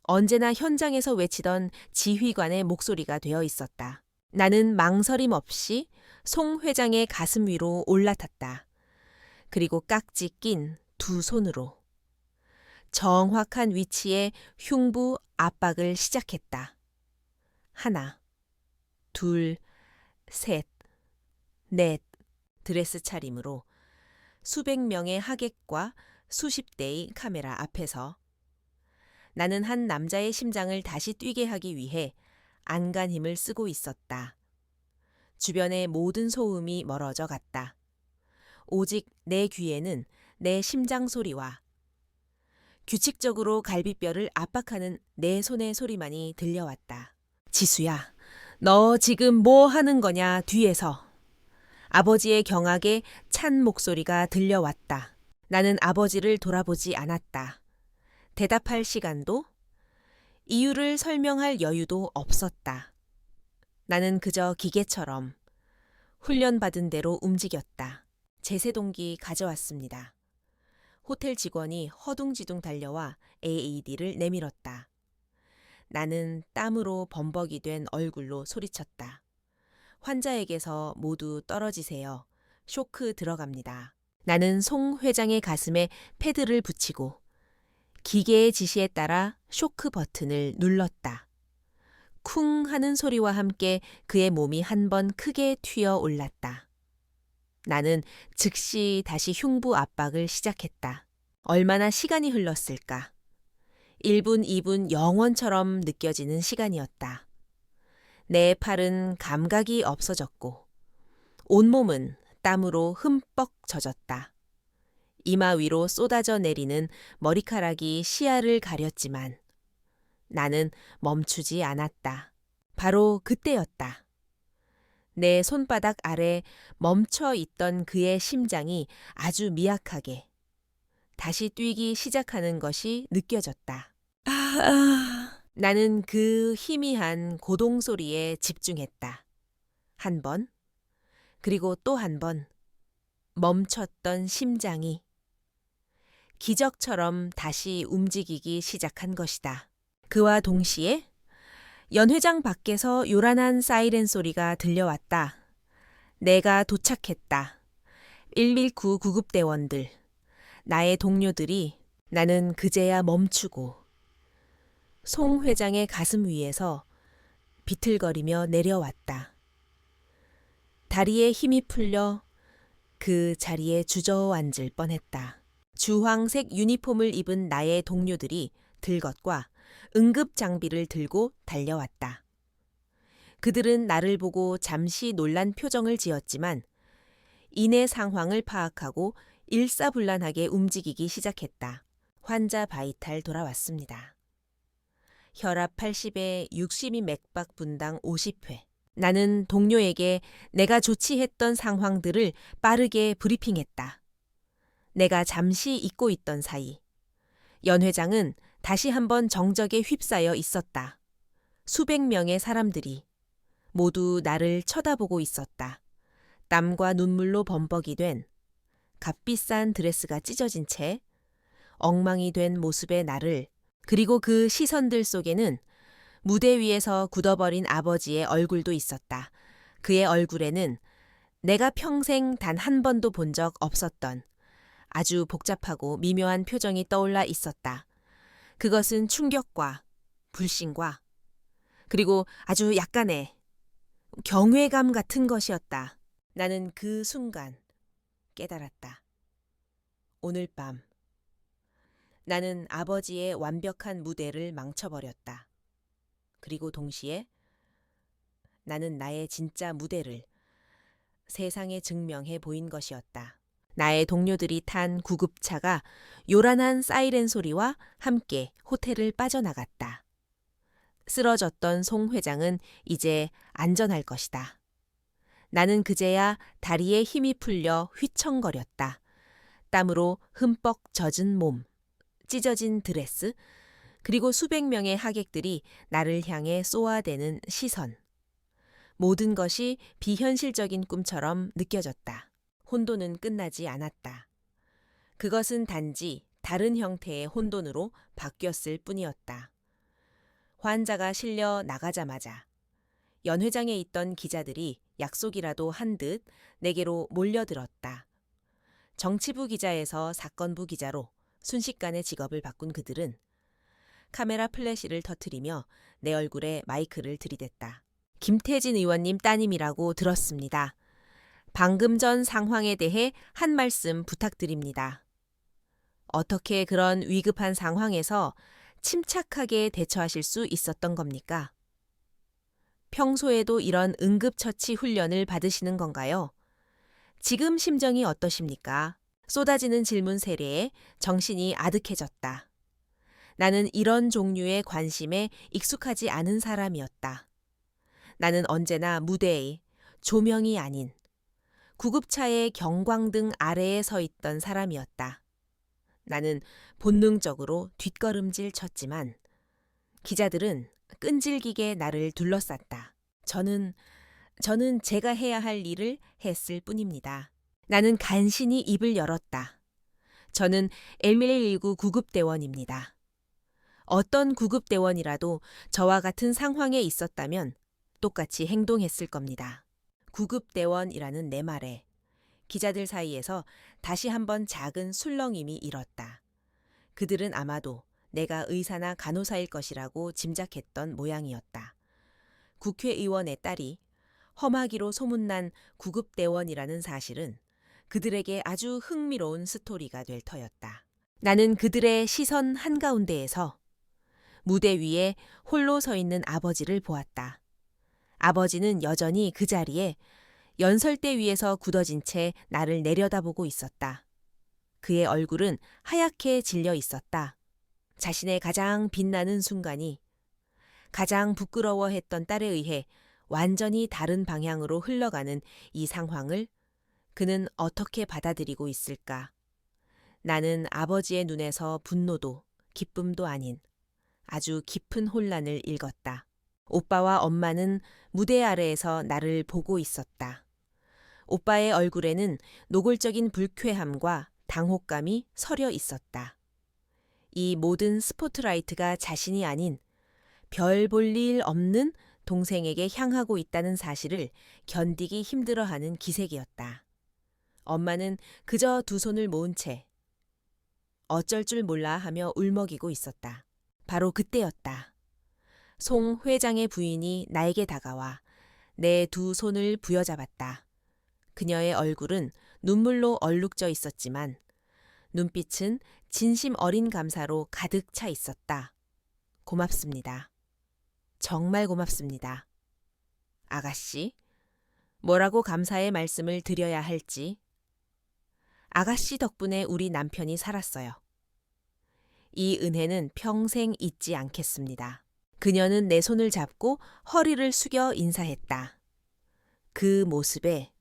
언제나 현장에서 외치던 지휘관의 목소리가 되어 있었다. 나는 망설임 없이 송 회장의 가슴 위로 올라탔다. 그리고 깍지 낀 두 손으로 정확한 위치에 흉부 압박을 시작했다. 하나, 둘, 셋, 넷. 드레스 차림으로 수백 명의 하객과 수십 대의 카메라 앞에서 나는 한 남자의 심장을 다시 뛰게 하기 위해 안간 힘을 쓰고 있었다. 주변의 모든 소음이 멀어져 갔다. 오직 내 귀에는 내 심장 소리와 규칙적으로 갈비뼈를 압박하는 내 손의 소리만이 들려왔다. 지수야, 너 지금 뭐 하는 거냐? 뒤에서. 아버지의 경악에 찬 목소리가 들려왔다. 나는 아버지를 돌아보지 않았다. 대답할 시간도, 이유를 설명할 여유도 없었다. 나는 그저 기계처럼 훈련받은 대로 움직였다. 제세동기 가져왔습니다. 호텔 직원이 허둥지둥 달려와 AED를 내밀었다. 나는 땀으로 범벅이 된 얼굴로 소리쳤다. 환자에게서 모두 떨어지세요. 쇼크 들어갑니다. 나는 송 회장의 가슴에 패드를 붙이고 기계의 지시에 따라 쇼크 버튼을 눌렀다. 쿵 하는 소리와 함께 그의 몸이 한 번 크게 튀어 올랐다. 나는 즉시 다시 흉부 압박을 시작했다. 얼마나 시간이 흘렀을까? 1분, 2분 영원처럼 느껴지는 시간이었다. 내 팔은 감각이 없어졌고 온몸은 땀으로 흠뻑 젖었다. 이마 위로 쏟아져 내리는 머리카락이 시야를 가렸지만 나는 멈추지 않았다. 바로 그때였다. 내 손바닥 아래 멈춰 있던 그의 심장이 아주 미약하게 다시 뛰기 시작하는 것이 느껴졌다. 나는 그 희미한 고동 소리에 집중했다. 한 번, 그리고 또 한 번, 멈췄던 심장이 기적처럼 다시 움직이기 시작한 것이다. 그와 동시에 연 회장 밖에서 요란한 사이렌 소리가 들려왔다. 내가 도착했다. 119 구급대원들, 나의 동료들이. 나는 그제야 멈추고 송 회장의 가슴 위에서 비틀거리며 내려왔다. 다리에 힘이 풀려 그 자리에 주저앉을 뻔했다. 주황색 유니폼을 입은 나의 동료들이 들것과 응급 장비를 들고 달려왔다. 그들은 나를 보고 잠시 놀란 표정을 지었지만 이내 상황을 파악하고 일사불란하게 움직이기 시작했다. 환자 바이탈 돌아왔습니다. 혈압 80에 62 맥박 분당 50회. 나는 동료에게 내가 조치했던 상황들을 빠르게 브리핑했다. 내가 잠시 잊고 있던 사이 연 회장은 다시 한번 정적에 휩싸여 있었다. 수백 명의 사람들이 모두 나를 쳐다보고 있었다. 땀과 눈물로 범벅이 된 값비싼 드레스가 찢어진 채 엉망이 된 모습의 나를, 그리고 그 시선들 속에는 무대 위에서 굳어버린 아버지의 얼굴도 있었다. 그의 얼굴에는 내가 평생 단 한 번도 본 적 없었던 아주 복잡하고 미묘한 표정이 떠올라 있었다. 그것은 충격과 불신과 그리고 아주 약간의 경외감 같은 것이었다. 나는 그 순간 깨달았다. 오늘 밤 나는 아버지의 완벽한 무대를 망쳐버렸다. 그리고 동시에 나는 나의 진짜 무대를 세상에 증명해 보인 것이었다. 나의 동료들이 탄 구급차가 요란한 사이렌 소리와 함께 호텔을 빠져나갔다. 쓰러졌던 송 회장은 이제 안전할 것이다. 나는 그제야 다리에 힘이 풀려 휘청거렸다. 땀으로 흠뻑 젖은 몸, 찢어진 드레스, 그리고 수백 명의 하객들이 나를 향해 쏘아대는 시선. 모든 것이 비현실적인 꿈처럼 느껴졌다. 혼돈은 끝나지 않았다. 그것은 단지 다른 형태의 혼돈으로 바뀌었을 뿐이었다. 환자가 실려 나가자마자 연회장에 있던 기자들이 약속이라도 한 듯 내게로 몰려들었다. 정치부 기자에서 사건부 기자로 순식간에 직업을 바꾼 그들은 카메라 플래시를 터뜨리며 내 얼굴에 마이크를 들이댔다. 김태진 의원님 따님이라고 들었습니다. 방금 전 상황에 대해 한 말씀 부탁드립니다. 어떻게 그런 위급한 상황에서 침착하게 대처하실 수 있었던 겁니까? 평소에도 이런 응급처치 훈련을 받으시는 건가요? 지금 심정이 어떠십니까? 쏟아지는 질문 세례에 정신이 아득해졌다. 나는 이런 종류의 관심에 익숙하지 않은 사람이었다. 나는 언제나 무대의 조명이 아닌 구급차의 경광등 아래에 서 있던 사람이었다. 나는 본능적으로 뒷걸음질 쳤지만 기자들은 끈질기게 나를 둘러쌌다. 저는 제가 해야 할 일을 했을 뿐입니다. 나는 간신히 입을 열었다. 저는 119 구급대원입니다. 어떤 구급대원이라도 저와 같은 상황에 있었다면 똑같이 행동했을 겁니다. 구급대원이라는 내 말에 기자들 사이에서 다시 한번 작은 술렁임이 일었다. 그들은 아마도 내가 의사나 간호사일 것이라고 짐작했던 모양이었다. 국회의원의 딸이 험하기로 소문난 구급대원이라는 사실은 그들에게 아주 흥미로운 스토리가 될 터였다. 나는 그들의 시선 한가운데에서 무대 위에 홀로 서 있는 아버지를 보았다. 아버지는 여전히 그 자리에 연설대 위에서 굳어진 채 나를 내려다보고 있었다. 그의 얼굴은 하얗게 질려 있었다. 자신의 가장 빛나는 순간이 가장 부끄러워했던 딸에 의해 완전히 다른 방향으로 흘러가는 이 상황을 그는 어떻게 받아들이고 있을까? 나는 아버지의 눈에서 분노도 기쁨도 아닌 아주 깊은 혼란을 읽었다. 오빠와 엄마는 무대 아래에서 나를 보고 있었다. 오빠의 얼굴에는 노골적인 불쾌함과 당혹감이 서려 있었다. 이 모든 스포트라이트가 자신이 아닌 별 볼 일 없는 동생에게 향하고 있다는 사실을 견디기 힘들어하는 기색이었다. 엄마는 그저 두 손을 모은 채 어쩔 줄 몰라 하며 울먹이고 있었다. 바로 그때였다. 송 회장의 부인이 나에게 다가와 내 두 손을 부여잡았다. 그녀의 얼굴은 눈물로 얼룩져 있었지만 눈빛은 진심 어린 감사로 가득 차 있었다. 고맙습니다. 정말 고맙습니다. 아가씨, 뭐라고 감사의 말씀을 드려야 할지. 아가씨 덕분에 우리 남편이 살았어요. 이 은혜는 평생 잊지 않겠습니다. 그녀는 내 손을 잡고 허리를 숙여 인사했다. 그 모습에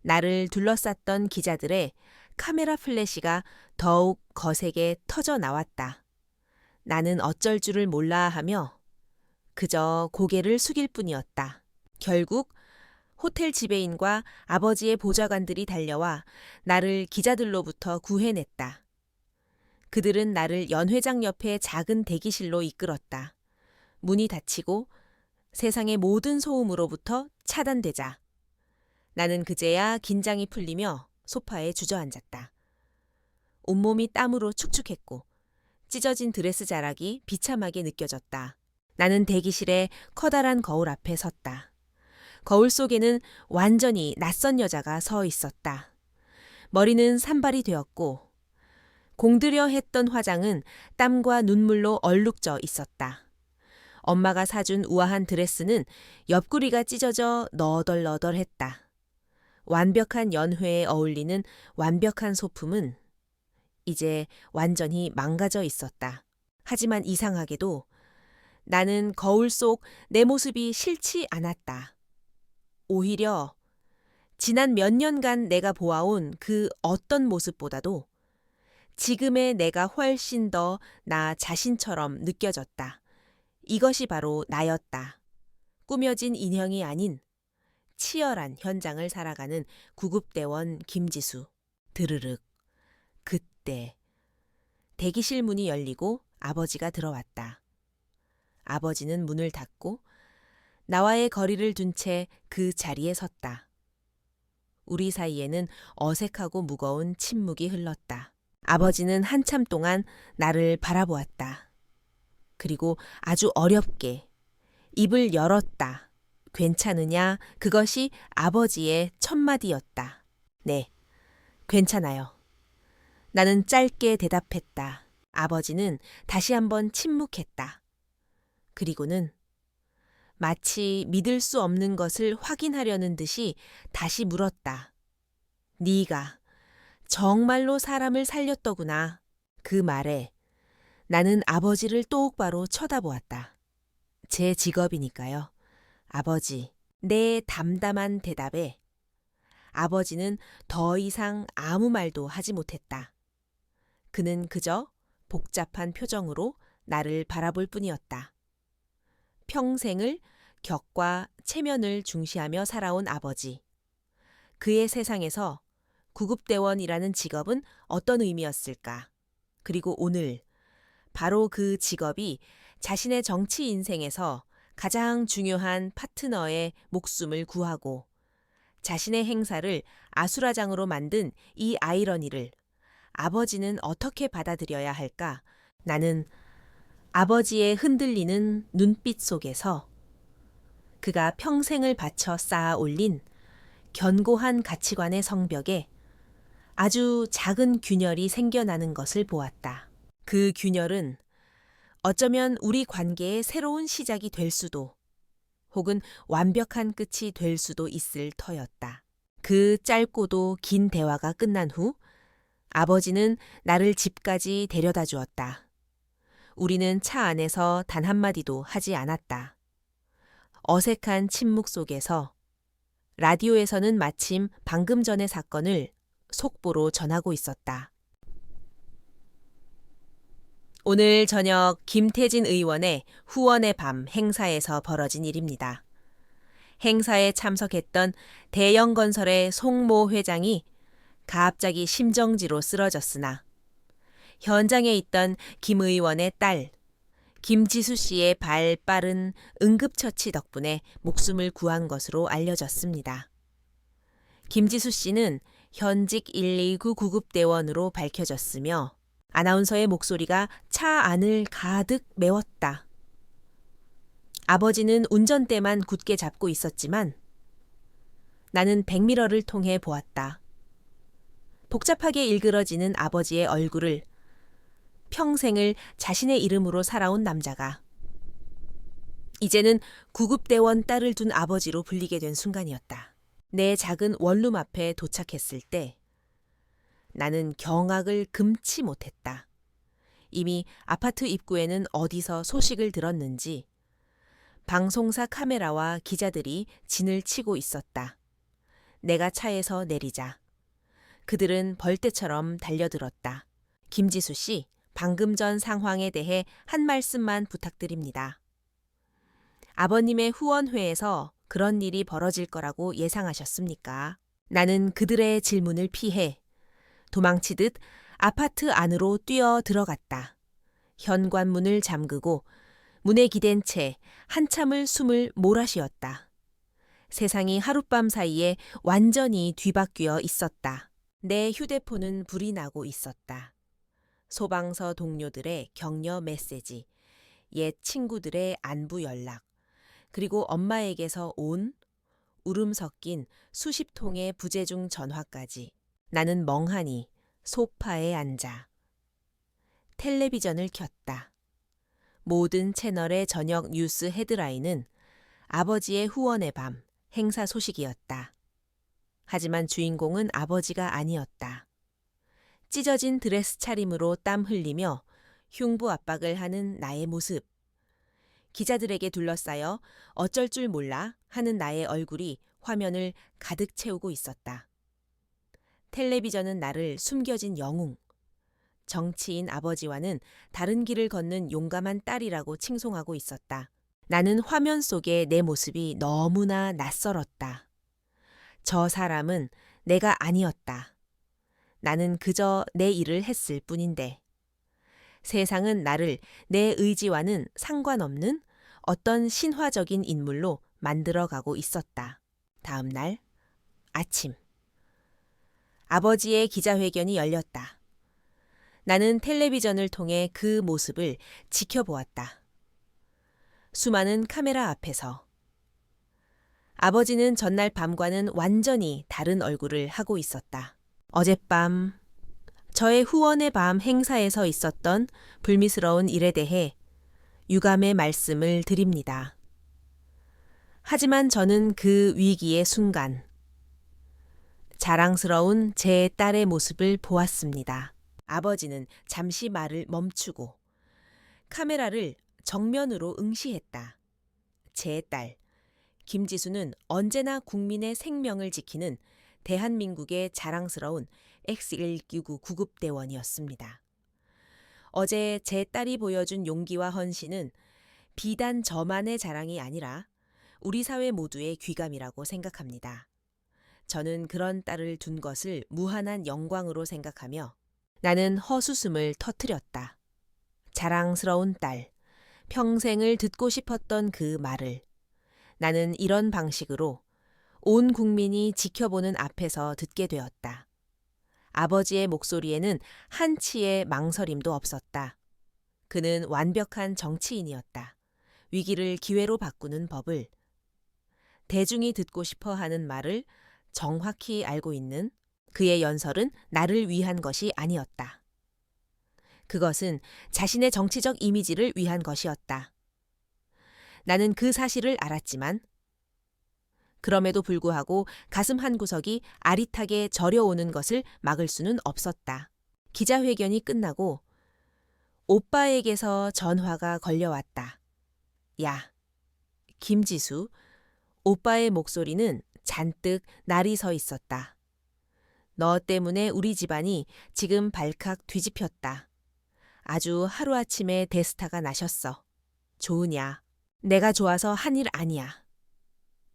나를 둘러쌌던 기자들의 카메라 플래시가 더욱 거세게 터져 나왔다. 나는 어쩔 줄을 몰라 하며 그저 고개를 숙일 뿐이었다. 결국 호텔 지배인과 아버지의 보좌관들이 달려와 나를 기자들로부터 구해냈다. 그들은 나를 연회장 옆의 작은 대기실로 이끌었다. 문이 닫히고 세상의 모든 소음으로부터 차단되자 나는 그제야 긴장이 풀리며 소파에 주저앉았다. 온몸이 땀으로 축축했고 찢어진 드레스 자락이 비참하게 느껴졌다. 나는 대기실의 커다란 거울 앞에 섰다. 거울 속에는 완전히 낯선 여자가 서 있었다. 머리는 산발이 되었고 공들여 했던 화장은 땀과 눈물로 얼룩져 있었다. 엄마가 사준 우아한 드레스는 옆구리가 찢어져 너덜너덜했다. 완벽한 연회에 어울리는 완벽한 소품은 이제 완전히 망가져 있었다. 하지만 이상하게도 나는 거울 속 내 모습이 싫지 않았다. 오히려 지난 몇 년간 내가 보아온 그 어떤 모습보다도 지금의 내가 훨씬 더 나 자신처럼 느껴졌다. 이것이 바로 나였다. 꾸며진 인형이 아닌 치열한 현장을 살아가는 구급대원 김지수. 드르륵. 그때 대기실 문이 열리고 아버지가 들어왔다. 아버지는 문을 닫고 나와의 거리를 둔 채 그 자리에 섰다. 우리 사이에는 어색하고 무거운 침묵이 흘렀다. 아버지는 한참 동안 나를 바라보았다. 그리고 아주 어렵게 입을 열었다. 괜찮으냐? 그것이 아버지의 첫 마디였다. 네, 괜찮아요. 나는 짧게 대답했다. 아버지는 다시 한번 침묵했다. 그리고는 마치 믿을 수 없는 것을 확인하려는 듯이 다시 물었다. 네가 정말로 사람을 살렸더구나. 그 말에 나는 아버지를 똑바로 쳐다보았다. 제 직업이니까요. 아버지, 내 담담한 대답에 아버지는 더 이상 아무 말도 하지 못했다. 그는 그저 복잡한 표정으로 나를 바라볼 뿐이었다. 평생을 격과 체면을 중시하며 살아온 아버지. 그의 세상에서 구급대원이라는 직업은 어떤 의미였을까? 그리고 오늘 바로 그 직업이 자신의 정치 인생에서 가장 중요한 파트너의 목숨을 구하고 자신의 행사를 아수라장으로 만든 이 아이러니를 아버지는 어떻게 받아들여야 할까? 나는 아버지의 흔들리는 눈빛 속에서 그가 평생을 바쳐 쌓아 올린 견고한 가치관의 성벽에 아주 작은 균열이 생겨나는 것을 보았다. 그 균열은 어쩌면 우리 관계의 새로운 시작이 될 수도 혹은 완벽한 끝이 될 수도 있을 터였다. 그 짧고도 긴 대화가 끝난 후 아버지는 나를 집까지 데려다 주었다. 우리는 차 안에서 단 한마디도 하지 않았다. 어색한 침묵 속에서 라디오에서는 마침 방금 전의 사건을 속보로 전하고 있었다. 오늘 저녁 김태진 의원의 후원의 밤 행사에서 벌어진 일입니다. 행사에 참석했던 대영건설의 송모 회장이 갑자기 심정지로 쓰러졌으나 현장에 있던 김 의원의 딸 김지수 씨의 발 빠른 응급처치 덕분에 목숨을 구한 것으로 알려졌습니다. 김지수 씨는 현직 129 구급대원으로 밝혀졌으며 아나운서의 목소리가 차 안을 가득 메웠다. 아버지는 운전대만 굳게 잡고 있었지만 나는 백미러를 통해 보았다. 복잡하게 일그러지는 아버지의 얼굴을 평생을 자신의 이름으로 살아온 남자가 이제는 구급대원 딸을 둔 아버지로 불리게 된 순간이었다. 내 작은 원룸 앞에 도착했을 때 나는 경악을 금치 못했다. 이미 아파트 입구에는 어디서 소식을 들었는지 방송사 카메라와 기자들이 진을 치고 있었다. 내가 차에서 내리자 그들은 벌떼처럼 달려들었다. 김지수 씨, 방금 전 상황에 대해 한 말씀만 부탁드립니다. 아버님의 후원회에서 그런 일이 벌어질 거라고 예상하셨습니까? 나는 그들의 질문을 피해 도망치듯 아파트 안으로 뛰어 들어갔다. 현관문을 잠그고 문에 기댄 채 한참을 숨을 몰아쉬었다. 세상이 하룻밤 사이에 완전히 뒤바뀌어 있었다. 내 휴대폰은 불이 나고 있었다. 소방서 동료들의 격려 메시지, 옛 친구들의 안부 연락, 그리고 엄마에게서 온 울음 섞인 수십 통의 부재중 전화까지. 나는 멍하니 소파에 앉아 텔레비전을 켰다. 모든 채널의 저녁 뉴스 헤드라인은 아버지의 후원의 밤 행사 소식이었다. 하지만 주인공은 아버지가 아니었다. 찢어진 드레스 차림으로 땀 흘리며 흉부 압박을 하는 나의 모습. 기자들에게 둘러싸여 어쩔 줄 몰라 하는 나의 얼굴이 화면을 가득 채우고 있었다. 텔레비전은 나를 숨겨진 영웅, 정치인 아버지와는 다른 길을 걷는 용감한 딸이라고 칭송하고 있었다. 나는 화면 속에 내 모습이 너무나 낯설었다. 저 사람은 내가 아니었다. 나는 그저 내 일을 했을 뿐인데. 세상은 나를 내 의지와는 상관없는 어떤 신화적인 인물로 만들어가고 있었다. 다음 날 아침. 아버지의 기자회견이 열렸다. 나는 텔레비전을 통해 그 모습을 지켜보았다. 수많은 카메라 앞에서. 아버지는 전날 밤과는 완전히 다른 얼굴을 하고 있었다. 어젯밤 저의 후원의 밤 행사에서 있었던 불미스러운 일에 대해 유감의 말씀을 드립니다. 하지만 저는 그 위기의 순간 자랑스러운 제 딸의 모습을 보았습니다. 아버지는 잠시 말을 멈추고 카메라를 정면으로 응시했다. 제 딸, 김지수는 언제나 국민의 생명을 지키는 대한민국의 자랑스러운 X199 구급대원이었습니다. 어제 제 딸이 보여준 용기와 헌신은 비단 저만의 자랑이 아니라 우리 사회 모두의 귀감이라고 생각합니다. 저는 그런 딸을 둔 것을 무한한 영광으로 생각하며 나는 헛웃음을 터뜨렸다. 자랑스러운 딸, 평생을 듣고 싶었던 그 말을 나는 이런 방식으로 온 국민이 지켜보는 앞에서 듣게 되었다. 아버지의 목소리에는 한치의 망설임도 없었다. 그는 완벽한 정치인이었다. 위기를 기회로 바꾸는 법을, 대중이 듣고 싶어 하는 말을 정확히 알고 있는 그의 연설은 나를 위한 것이 아니었다. 그것은 자신의 정치적 이미지를 위한 것이었다. 나는 그 사실을 알았지만 그럼에도 불구하고 가슴 한구석이 아릿하게 저려오는 것을 막을 수는 없었다. 기자회견이 끝나고 오빠에게서 전화가 걸려왔다. 야, 김지수. 오빠의 목소리는 잔뜩 날이 서 있었다. 너 때문에 우리 집안이 지금 발칵 뒤집혔다. 아주 하루아침에 대스타가 나셨어. 좋으냐? 내가 좋아서 한 일 아니야.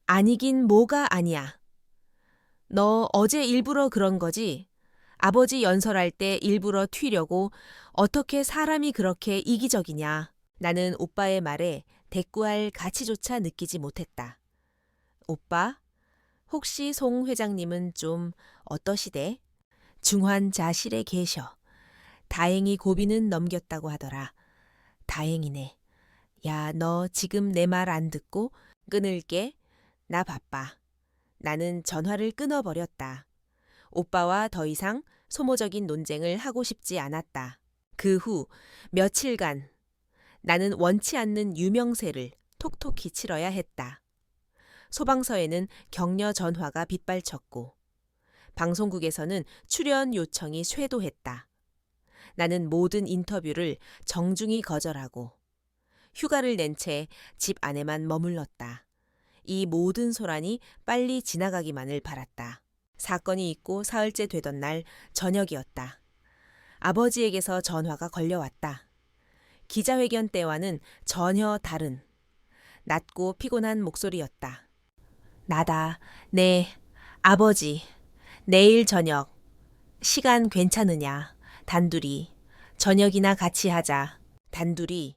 아니긴 뭐가 아니야. 너 어제 일부러 그런 거지? 아버지 연설할 때 일부러 튀려고 어떻게 사람이 그렇게 이기적이냐. 나는 오빠의 말에 대꾸할 가치조차 느끼지 못했다. 오빠, 혹시 송 회장님은 좀 어떠시대? 중환자실에 계셔. 다행히 고비는 넘겼다고 하더라. 다행이네. 야, 너 지금 내 말 안 듣고? 끊을게. 나 바빠. 나는 전화를 끊어버렸다. 오빠와 더 이상 소모적인 논쟁을 하고 싶지 않았다. 그 후 며칠간 나는 원치 않는 유명세를 톡톡히 치러야 했다. 소방서에는 격려 전화가 빗발쳤고 방송국에서는 출연 요청이 쇄도했다. 나는 모든 인터뷰를 정중히 거절하고 휴가를 낸 채 집 안에만 머물렀다. 이 모든 소란이 빨리 지나가기만을 바랐다. 사건이 있고 사흘째 되던 날 저녁이었다. 아버지에게서 전화가 걸려왔다. 기자회견 때와는 전혀 다른 낮고 피곤한 목소리였다. 나다. 네, 아버지. 내일 저녁. 시간 괜찮으냐? 단둘이. 저녁이나 같이 하자. 단둘이.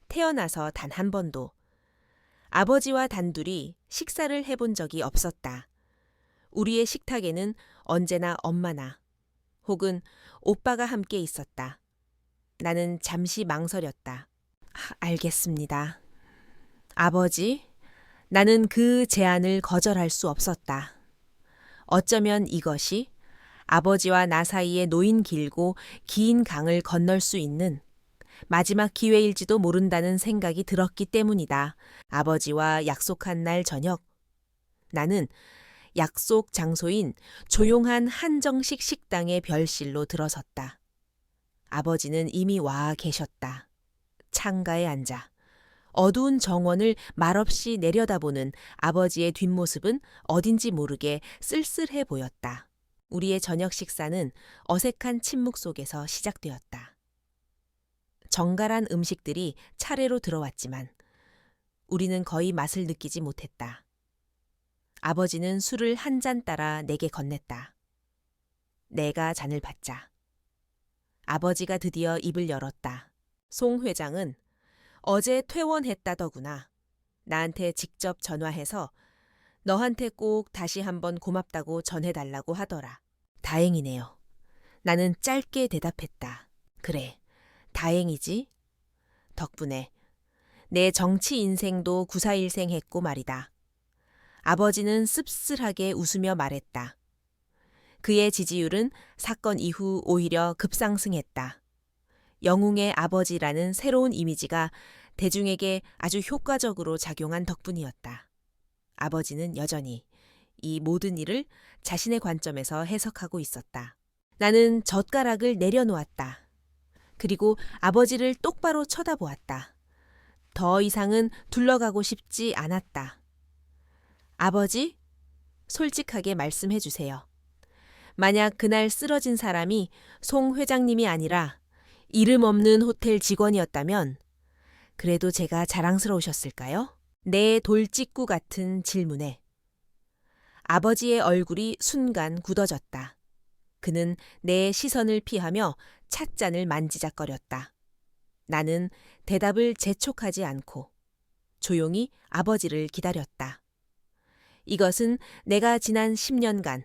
태어나서 단 한 번도 아버지와 단둘이 식사를 해본 적이 없었다. 우리의 식탁에는 언제나 엄마나 혹은 오빠가 함께 있었다. 나는 잠시 망설였다. 알겠습니다. 아버지, 나는 그 제안을 거절할 수 없었다. 어쩌면 이것이 아버지와 나 사이에 놓인 길고 긴 강을 건널 수 있는 마지막 기회일지도 모른다는 생각이 들었기 때문이다. 아버지와 약속한 날 저녁, 나는 약속 장소인 조용한 한정식 식당의 별실로 들어섰다. 아버지는 이미 와 계셨다. 창가에 앉아 어두운 정원을 말없이 내려다보는 아버지의 뒷모습은 어딘지 모르게 쓸쓸해 보였다. 우리의 저녁 식사는 어색한 침묵 속에서 시작되었다. 정갈한 음식들이 차례로 들어왔지만 우리는 거의 맛을 느끼지 못했다. 아버지는 술을 한 잔 따라 내게 건넸다. 내가 잔을 받자. 아버지가 드디어 입을 열었다. 송 회장은 어제 퇴원했다더구나. 나한테 직접 전화해서 너한테 꼭 다시 한번 고맙다고 전해달라고 하더라. 다행이네요. 나는 짧게 대답했다. 그래, 다행이지. 덕분에 내 정치 인생도 구사일생했고 말이다. 아버지는 씁쓸하게 웃으며 말했다. 그의 지지율은 사건 이후 오히려 급상승했다. 영웅의 아버지라는 새로운 이미지가 대중에게 아주 효과적으로 작용한 덕분이었다. 아버지는 여전히 이 모든 일을 자신의 관점에서 해석하고 있었다. 나는 젓가락을 내려놓았다. 그리고 아버지를 똑바로 쳐다보았다. 더 이상은 둘러가고 싶지 않았다. 아버지, 솔직하게 말씀해 주세요. 만약 그날 쓰러진 사람이 송 회장님이 아니라 이름 없는 호텔 직원이었다면 그래도 제가 자랑스러우셨을까요? 내 돌직구 같은 질문에 아버지의 얼굴이 순간 굳어졌다. 그는 내 시선을 피하며 찻잔을 만지작거렸다. 나는 대답을 재촉하지 않고 조용히 아버지를 기다렸다. 이것은 내가 지난 10년간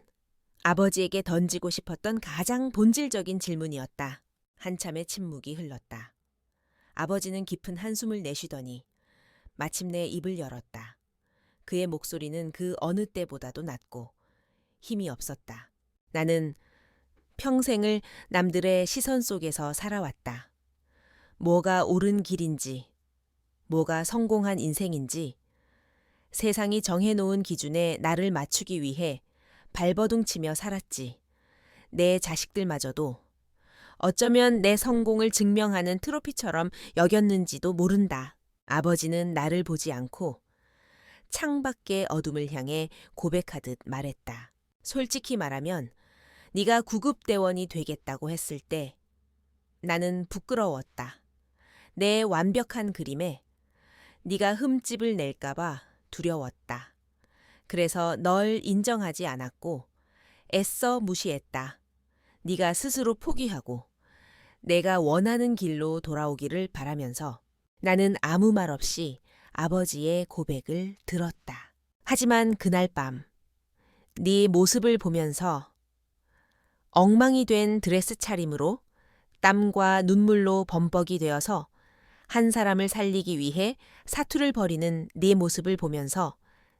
아버지에게 던지고 싶었던 가장 본질적인 질문이었다. 한참의 침묵이 흘렀다. 아버지는 깊은 한숨을 내쉬더니 마침내 입을 열었다. 그의 목소리는 그 어느 때보다도 낮고 힘이 없었다. 나는 평생을 남들의 시선 속에서 살아왔다. 뭐가 옳은 길인지, 뭐가 성공한 인생인지 세상이 정해놓은 기준에 나를 맞추기 위해 발버둥치며 살았지. 내 자식들마저도 어쩌면 내 성공을 증명하는 트로피처럼 여겼는지도 모른다. 아버지는 나를 보지 않고 창밖의 어둠을 향해 고백하듯 말했다. 솔직히 말하면 네가 구급대원이 되겠다고 했을 때 나는 부끄러웠다. 내 완벽한 그림에 네가 흠집을 낼까봐 두려웠다. 그래서 널 인정하지 않았고 애써 무시했다. 네가 스스로 포기하고 내가 원하는 길로 돌아오기를 바라면서 나는 아무 말 없이 아버지의 고백을 들었다. 하지만 그날 밤 네 모습을 보면서 엉망이 된 드레스 차림으로 땀과 눈물로 범벅이 되어서 한 사람을 살리기 위해 사투를 벌이는 네 모습을 보면서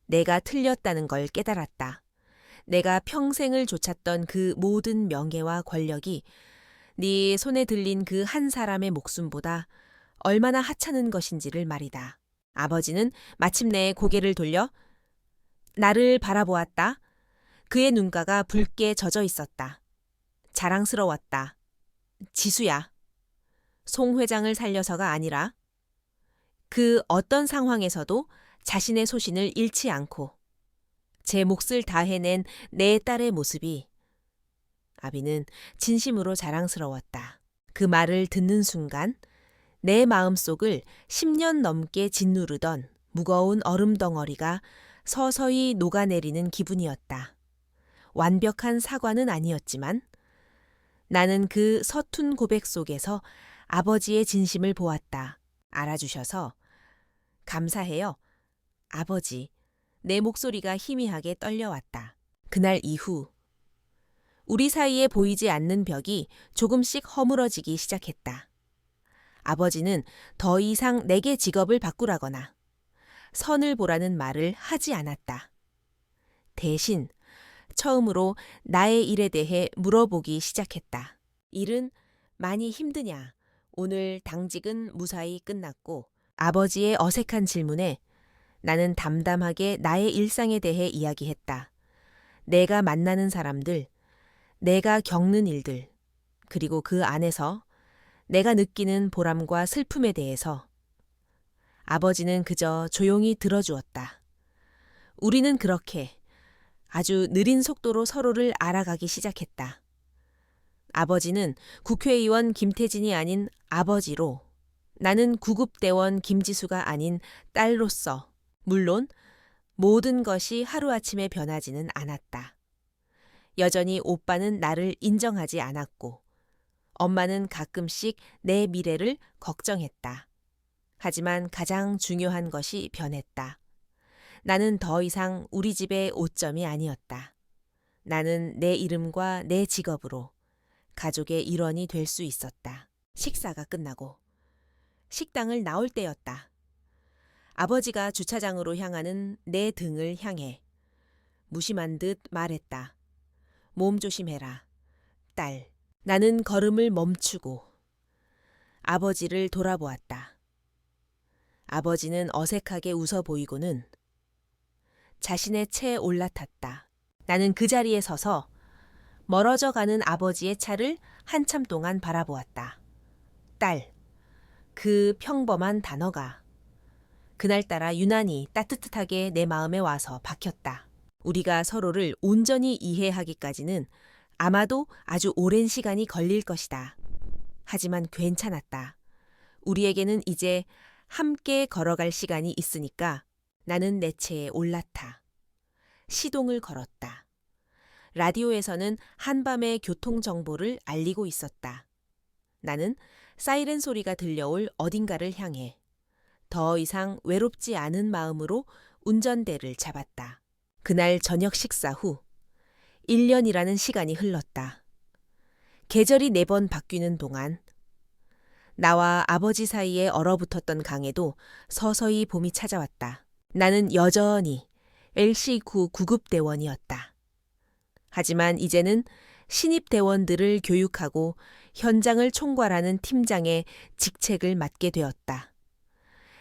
내가 틀렸다는 걸 깨달았다. 내가 평생을 좇았던 그 모든 명예와 권력이 네 손에 들린 그 한 사람의 목숨보다 얼마나 하찮은 것인지를 말이다. 아버지는 마침내 고개를 돌려 나를 바라보았다. 그의 눈가가 붉게 젖어 있었다. 자랑스러웠다. 지수야. 송 회장을 살려서가 아니라 그 어떤 상황에서도 자신의 소신을 잃지 않고 제 몫을 다해낸 내 딸의 모습이 아비는 진심으로 자랑스러웠다. 그 말을 듣는 순간 내 마음속을 10년 넘게 짓누르던 무거운 얼음 덩어리가 서서히 녹아내리는 기분이었다. 완벽한 사과는 아니었지만 나는 그 서툰 고백 속에서 아버지의 진심을 보았다. 알아주셔서 감사해요. 아버지, 내 목소리가 희미하게 떨려왔다. 그날 이후 우리 사이에 보이지 않는 벽이 조금씩 허물어지기 시작했다. 아버지는 더 이상 내게 직업을 바꾸라거나 선을 보라는 말을 하지 않았다. 대신 처음으로 나의 일에 대해 물어보기 시작했다. 일은 많이 힘드냐? 오늘 당직은 무사히 끝났고 아버지의 어색한 질문에 나는 담담하게 나의 일상에 대해 이야기했다. 내가 만나는 사람들, 내가 겪는 일들, 그리고 그 안에서 내가 느끼는 보람과 슬픔에 대해서 아버지는 그저 조용히 들어주었다. 우리는 그렇게 아주 느린 속도로 서로를 알아가기 시작했다. 아버지는 국회의원 김태진이 아닌 아버지로, 나는 구급대원 김지수가 아닌 딸로서, 물론 모든 것이 하루아침에 변하지는 않았다. 여전히 오빠는 나를 인정하지 않았고, 엄마는 가끔씩 내 미래를 걱정했다. 하지만 가장 중요한 것이 변했다. 나는 더 이상 우리 집의 오점이 아니었다. 나는 내 이름과 내 직업으로 가족의 일원이 될 수 있었다. 식사가 끝나고 식당을 나올 때였다. 아버지가 주차장으로 향하는 내 등을 향해 무심한 듯 말했다. 몸 조심해라, 딸. 나는 걸음을 멈추고 아버지를 돌아보았다. 아버지는 어색하게 웃어 보이고는 자신의 채에 올라탔다. 나는 그 자리에 서서 멀어져 가는 아버지의 차를 한참 동안 바라보았다. 딸, 그 평범한 단어가 그날따라 유난히 따뜻하게 내 마음에 와서 박혔다. 우리가 서로를 온전히 이해하기까지는 아마도 아주 오랜 시간이 걸릴 것이다. 하지만 괜찮았다. 우리에게는 이제 함께 걸어갈 시간이 있으니까 나는 내 채에 올라타. 시동을 걸었다. 라디오에서는 한밤의 교통 정보를 알리고 있었다. 나는 사이렌 소리가 들려올 어딘가를 향해 더 이상 외롭지 않은 마음으로 운전대를 잡았다. 그날 저녁 식사 후 1년이라는 시간이 흘렀다. 계절이 4번 바뀌는 동안 나와 아버지 사이에 얼어붙었던 강에도 서서히 봄이 찾아왔다. 나는 여전히 LC9 구급대원이었다. 하지만 이제는 신입 대원들을 교육하고 현장을 총괄하는 팀장의 직책을 맡게 되었다.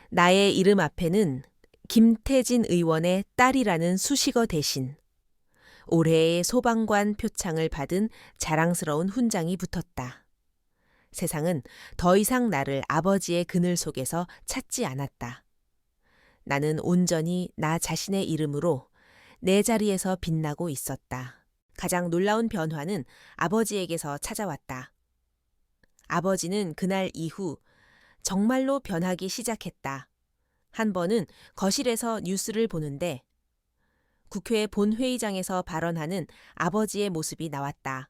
나의 이름 앞에는 김태진 의원의 딸이라는 수식어 대신 올해의 소방관 표창을 받은 자랑스러운 훈장이 붙었다. 세상은 더 이상 나를 아버지의 그늘 속에서 찾지 않았다. 나는 온전히 나 자신의 이름으로 내 자리에서 빛나고 있었다. 가장 놀라운 변화는 아버지에게서 찾아왔다. 아버지는 그날 이후 정말로 변하기 시작했다. 한 번은 거실에서 뉴스를 보는데 국회 본회의장에서 발언하는 아버지의 모습이 나왔다.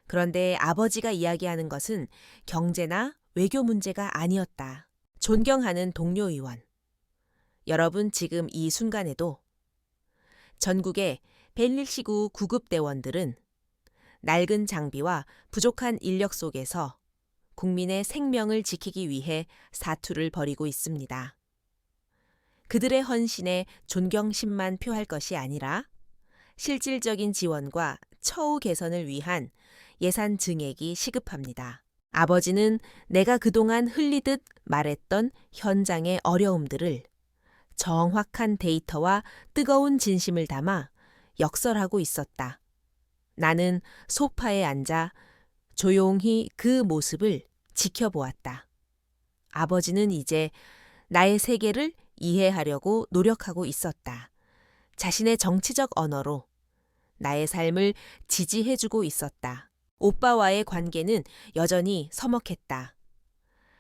그런데 아버지가 이야기하는 것은 경제나 외교 문제가 아니었다. 존경하는 동료 의원. 여러분 지금 이 순간에도 전국의 119 구급대원들은 낡은 장비와 부족한 인력 속에서 국민의 생명을 지키기 위해 사투를 벌이고 있습니다. 그들의 헌신에 존경심만 표할 것이 아니라 실질적인 지원과 처우 개선을 위한 예산 증액이 시급합니다. 아버지는 내가 그동안 흘리듯 말했던 현장의 어려움들을 정확한 데이터와 뜨거운 진심을 담아 역설하고 있었다. 나는 소파에 앉아 조용히 그 모습을 지켜보았다. 아버지는 이제 나의 세계를 이해하려고 노력하고 있었다. 자신의 정치적 언어로 나의 삶을 지지해주고 있었다. 오빠와의 관계는 여전히 서먹했다.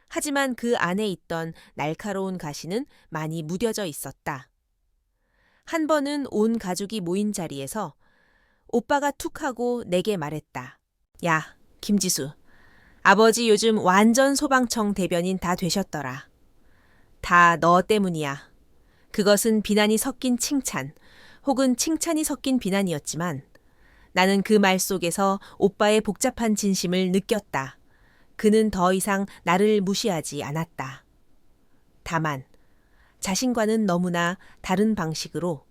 하지만 그 안에 있던 날카로운 가시는 많이 무뎌져 있었다. 한 번은 온 가족이 모인 자리에서 오빠가 툭 하고 내게 말했다. 야, 김지수. 아버지 요즘 완전 소방청 대변인 다 되셨더라. 다 너 때문이야. 그것은 비난이 섞인 칭찬, 혹은 칭찬이 섞인 비난이었지만 나는 그 말 속에서 오빠의 복잡한 진심을 느꼈다. 그는 더 이상 나를 무시하지 않았다. 다만 자신과는 너무나 다른 방식으로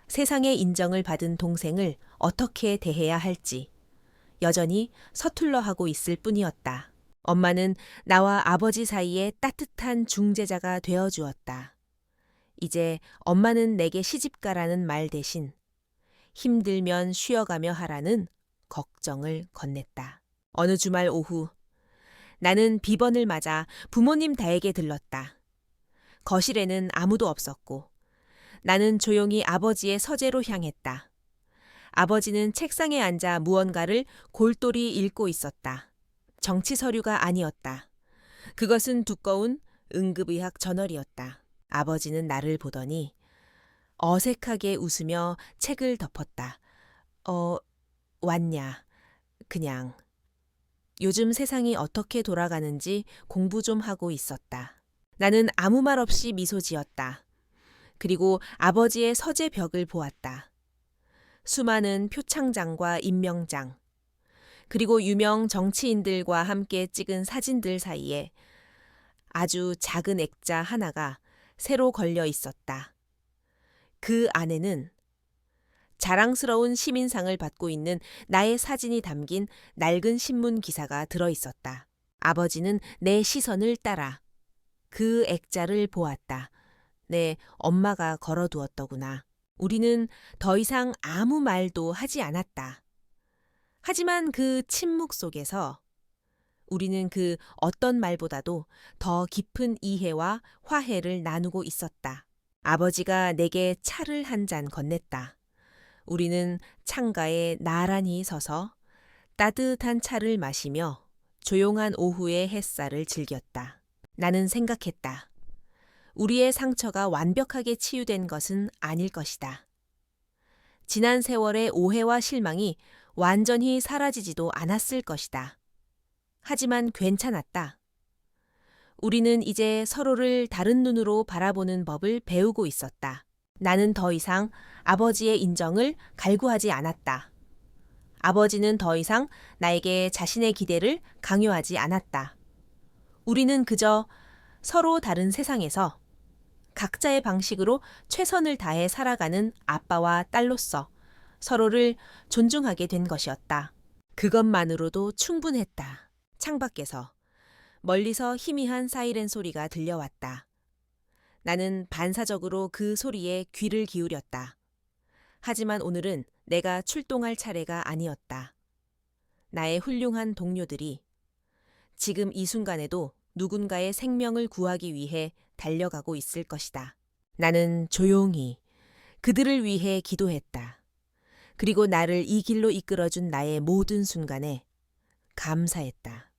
세상의 인정을 받은 동생을 어떻게 대해야 할지 여전히 서툴러 하고 있을 뿐이었다. 엄마는 나와 아버지 사이에 따뜻한 중재자가 되어 주었다. 이제 엄마는 내게 시집가라는 말 대신 힘들면 쉬어가며 하라는 걱정을 건넸다. 어느 주말 오후 나는 비번을 맞아 부모님 댁에 들렀다. 거실에는 아무도 없었고 나는 조용히 아버지의 서재로 향했다. 아버지는 책상에 앉아 무언가를 골똘히 읽고 있었다. 정치 서류가 아니었다. 그것은 두꺼운 응급의학 저널이었다. 아버지는 나를 보더니 어색하게 웃으며 책을 덮었다. 왔냐. 그냥. 요즘 세상이 어떻게 돌아가는지 공부 좀 하고 있었다. 나는 아무 말 없이 미소 지었다. 그리고 아버지의 서재벽을 보았다. 수많은 표창장과 임명장, 그리고 유명 정치인들과 함께 찍은 사진들 사이에 아주 작은 액자 하나가 새로 걸려 있었다. 그 안에는 자랑스러운 시민상을 받고 있는 나의 사진이 담긴 낡은 신문 기사가 들어 있었다. 아버지는 내 시선을 따라 그 액자를 보았다. 내 엄마가 걸어두었더구나. 우리는 더 이상 아무 말도 하지 않았다. 하지만 그 침묵 속에서 우리는 그 어떤 말보다도 더 깊은 이해와 화해를 나누고 있었다. 아버지가 내게 차를 한 잔 건넸다. 우리는 창가에 나란히 서서 따뜻한 차를 마시며 조용한 오후의 햇살을 즐겼다. 나는 생각했다. 우리의 상처가 완벽하게 치유된 것은 아닐 것이다. 지난 세월의 오해와 실망이 완전히 사라지지도 않았을 것이다. 하지만 괜찮았다. 우리는 이제 서로를 다른 눈으로 바라보는 법을 배우고 있었다. 나는 더 이상 아버지의 인정을 갈구하지 않았다. 아버지는 더 이상 나에게 자신의 기대를 강요하지 않았다. 우리는 그저 서로 다른 세상에서 각자의 방식으로 최선을 다해 살아가는 아빠와 딸로서 서로를 존중하게 된 것이었다. 그것만으로도 충분했다. 창밖에서 멀리서 희미한 사이렌 소리가 들려왔다. 나는 반사적으로 그 소리에 귀를 기울였다. 하지만 오늘은 내가 출동할 차례가 아니었다. 나의 훌륭한 동료들이 지금 이 순간에도 누군가의 생명을 구하기 위해 달려가고 있을 것이다. 나는 조용히 그들을 위해 기도했다. 그리고 나를 이 길로 이끌어준 나의 모든 순간에 감사했다.